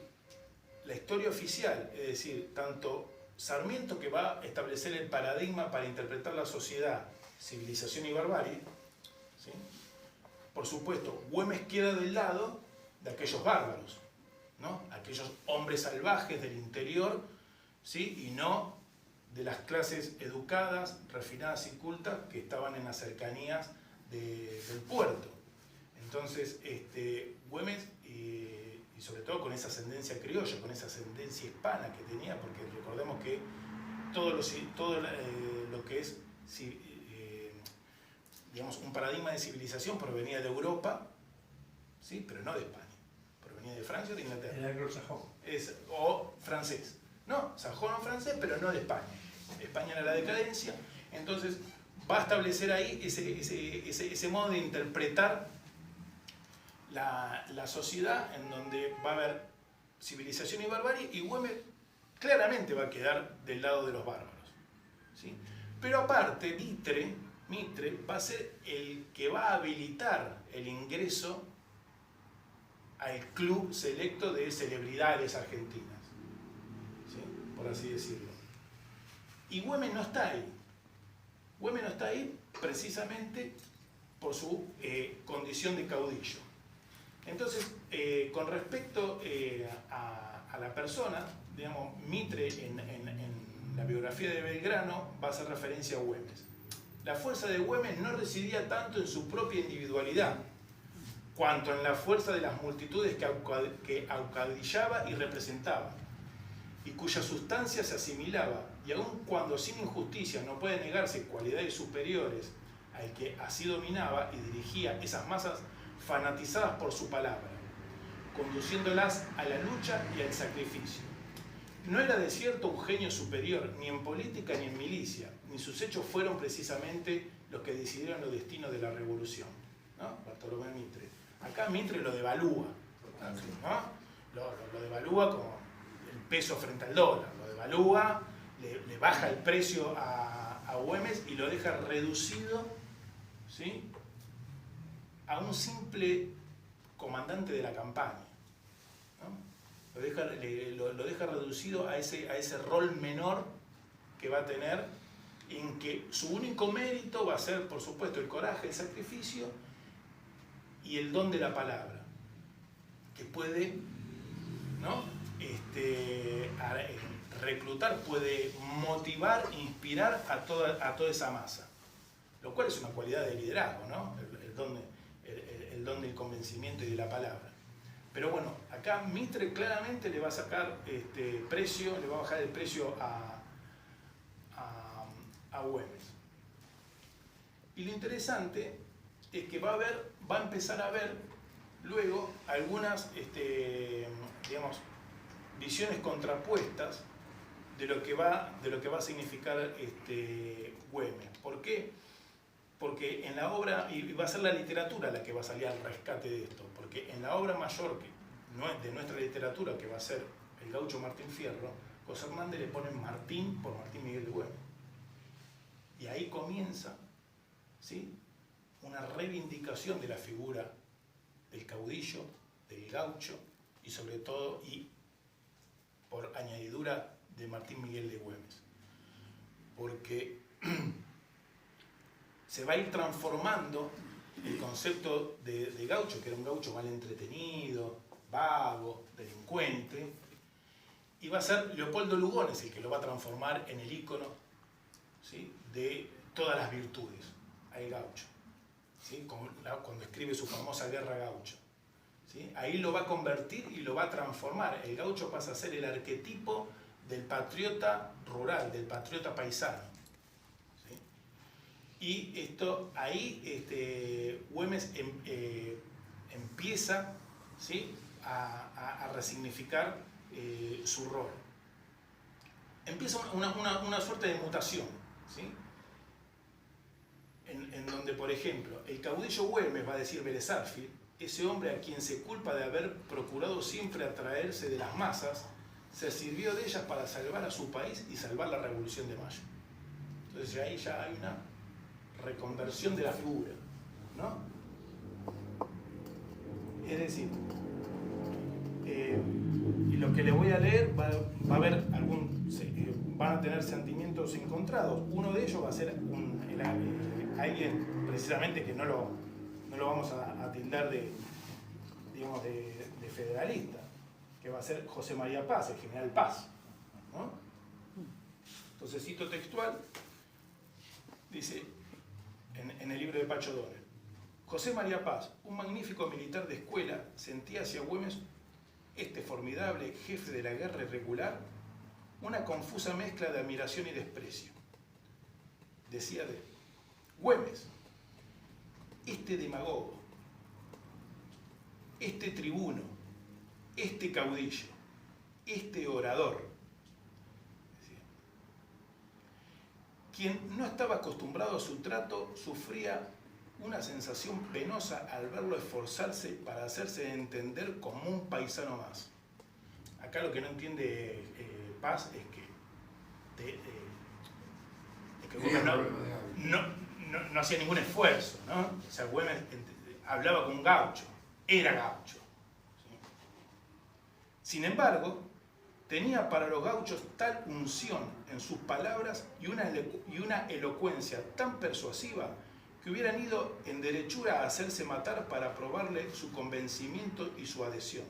la historia oficial, es decir, tanto Sarmiento, que va a establecer el paradigma para interpretar la sociedad, civilización y barbarie, ¿sí?, por supuesto, Güemes queda del lado de aquellos bárbaros, ¿no?, aquellos hombres salvajes del interior, ¿sí?, y no de las clases educadas, refinadas y cultas que estaban en las cercanías del puerto. Entonces, Güemes, y sobre todo con esa ascendencia criolla, con esa ascendencia hispana que tenía, porque recordemos que todo lo que es, digamos, un paradigma de civilización provenía de Europa, ¿sí?, pero no de España, provenía de Francia o de Inglaterra. Era anglosajón. O francés. No, sajón o francés, pero no de España. España era la decadencia. Entonces, va a establecer ahí ese modo de interpretar la sociedad, en donde va a haber civilización y barbarie, y Güemes claramente va a quedar del lado de los bárbaros, ¿sí? Pero aparte, Mitre va a ser el que va a habilitar el ingreso al club selecto de celebridades argentinas, ¿sí? Por así decirlo. Y Güemes no está ahí. Güemes no está ahí precisamente por su condición de caudillo. Entonces, con respecto a la persona, digamos, Mitre en la biografía de Belgrano va a hacer referencia a Güemes. La fuerza de Güemes no residía tanto en su propia individualidad, cuanto en la fuerza de las multitudes que acaudillaba y representaba, y cuya sustancia se asimilaba, y aun cuando sin injusticia no puede negarse cualidades superiores al que así dominaba y dirigía esas masas fanatizadas por su palabra, conduciéndolas a la lucha y al sacrificio. No era de cierto un genio superior, ni en política ni en milicia, ni sus hechos fueron precisamente los que decidieron los destinos de la revolución, ¿no? Bartolomé Mitre. Acá Mitre lo devalúa, ¿no? Lo devalúa como el peso frente al dólar, lo devalúa, le baja el precio a Güemes y lo deja reducido, ¿sí?, a un simple comandante de la campaña, ¿no? Lo deja reducido a ese rol menor que va a tener, en que su único mérito va a ser, por supuesto, el coraje, el sacrificio y el don de la palabra, que puede, ¿no?, reclutar, puede motivar, inspirar a toda esa masa, lo cual es una cualidad de liderazgo, ¿no? El don del convencimiento y de la palabra. Pero bueno, acá Mitre claramente le va a sacar precio, le va a bajar el precio a Güemes. Y lo interesante es que va a empezar a haber luego algunas, digamos, visiones contrapuestas de lo que va a significar Güemes. ¿Por qué? Porque en la obra, y va a ser la literatura la que va a salir al rescate de esto, porque en la obra mayor de nuestra literatura, que va a ser El gaucho Martín Fierro, José Hernández le pone Martín por Martín Miguel de Güemes. Y ahí comienza, ¿sí?, una reivindicación de la figura del caudillo, del gaucho, y sobre todo, y por añadidura, de Martín Miguel de Güemes. Porque se va a ir transformando el concepto de gaucho, que era un gaucho mal entretenido, vago, delincuente, y va a ser Leopoldo Lugones el que lo va a transformar en el ícono, ¿sí?, de todas las virtudes, al gaucho, ¿sí?, cuando escribe su famosa Guerra Gaucho, ¿sí? Ahí lo va a convertir y lo va a transformar. El gaucho pasa a ser el arquetipo del patriota rural, del patriota paisano. Y ahí Güemes empieza, ¿sí?, a resignificar su rol. Empieza una suerte de mutación, ¿sí?, en donde, por ejemplo, el caudillo Güemes, va a decir Vélez Sarsfield, ese hombre a quien se culpa de haber procurado siempre atraerse de las masas, se sirvió de ellas para salvar a su país y salvar la Revolución de Mayo. Entonces ahí ya hay una reconversión de la figura, ¿no? Es decir, y lo que les voy a leer va a haber van a tener sentimientos encontrados. Uno de ellos va a ser alguien precisamente que no lo vamos a tildar de federalista, que va a ser José María Paz, el general Paz, ¿no? Entonces, cito textual, dice en el libro de Pacho Donel: José María Paz, un magnífico militar de escuela, sentía hacia Güemes, este formidable jefe de la guerra irregular, una confusa mezcla de admiración y desprecio. Decía de Güemes, este demagogo, este tribuno, este caudillo, este orador, Quien no estaba acostumbrado a su trato sufría una sensación penosa al verlo esforzarse para hacerse entender como un paisano más. Acá lo que no entiende Paz es que Güemes no hacía ningún esfuerzo, ¿no? O sea, Güemes hablaba como un gaucho, era gaucho. ¿Sí? Sin embargo, tenía para los gauchos tal unción en sus palabras y una elocuencia tan persuasiva que hubieran ido en derechura a hacerse matar para probarle su convencimiento y su adhesión.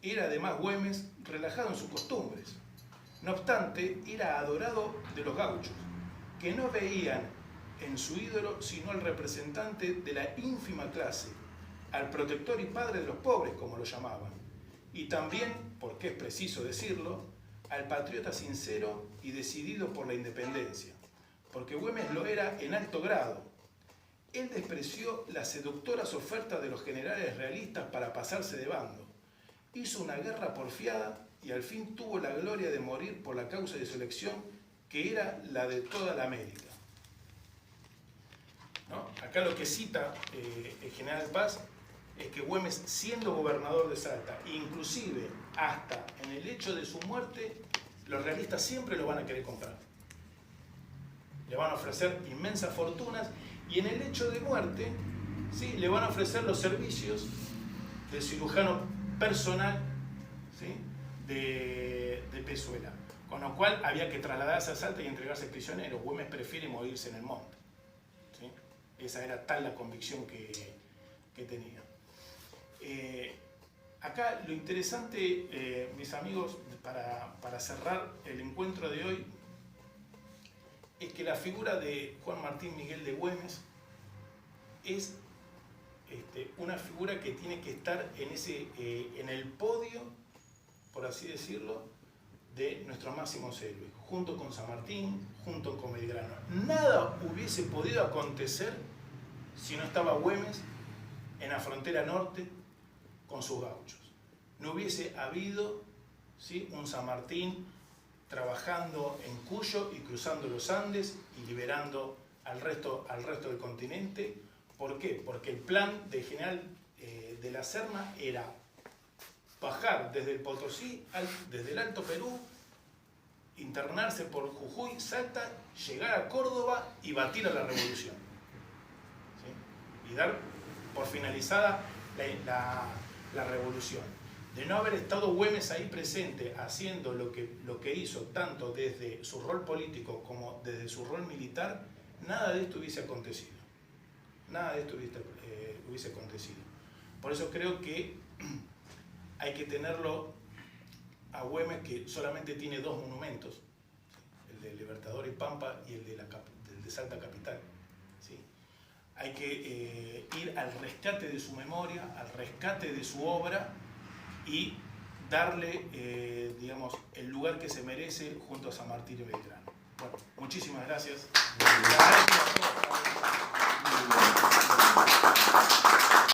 Era además Güemes relajado en sus costumbres. No obstante, era adorado de los gauchos, que no veían en su ídolo sino al representante de la ínfima clase, al protector y padre de los pobres, como lo llamaban, y también, porque es preciso decirlo, al patriota sincero y decidido por la independencia, porque Güemes lo era en alto grado. Él despreció las seductoras ofertas de los generales realistas para pasarse de bando, hizo una guerra porfiada y al fin tuvo la gloria de morir por la causa de su elección, que era la de toda la América. ¿No? Acá lo que cita el general Paz es que Güemes, siendo gobernador de Salta, inclusive hasta en el hecho de su muerte, los realistas siempre lo van a querer comprar. Le van a ofrecer inmensas fortunas y en el hecho de muerte, ¿sí?, le van a ofrecer los servicios del cirujano personal, ¿sí?, de Pezuela. Con lo cual había que trasladarse a Salta y entregarse prisionero. Güemes prefiere morirse en el monte. ¿Sí? Esa era tal la convicción que tenía. Acá lo interesante, mis amigos, para cerrar el encuentro de hoy, es que la figura de Juan Martín Miguel de Güemes es una figura que tiene que estar en el podio, por así decirlo, de nuestros máximos héroes, junto con San Martín, junto con Belgrano. Nada hubiese podido acontecer si no estaba Güemes en la frontera norte con sus gauchos. No hubiese habido, ¿sí?, un San Martín trabajando en Cuyo y cruzando los Andes y liberando al resto del continente. ¿Por qué? Porque el plan del general de la Serna era bajar desde el Potosí, desde el Alto Perú, internarse por Jujuy, Salta, llegar a Córdoba y batir a la revolución. ¿Sí? Y dar por finalizada la revolución. De no haber estado Güemes ahí presente haciendo lo que hizo, tanto desde su rol político como desde su rol militar, nada de esto hubiese acontecido. Nada de esto hubiese acontecido. Por eso creo que hay que tenerlo a Güemes, que solamente tiene dos monumentos, el de Libertador y Pampa y el de Salta Capital. ¿Sí? Hay que ir al rescate de su memoria, al rescate de su obra y darle, digamos, el lugar que se merece junto a San Martín y Belgrano. Bueno, muchísimas gracias.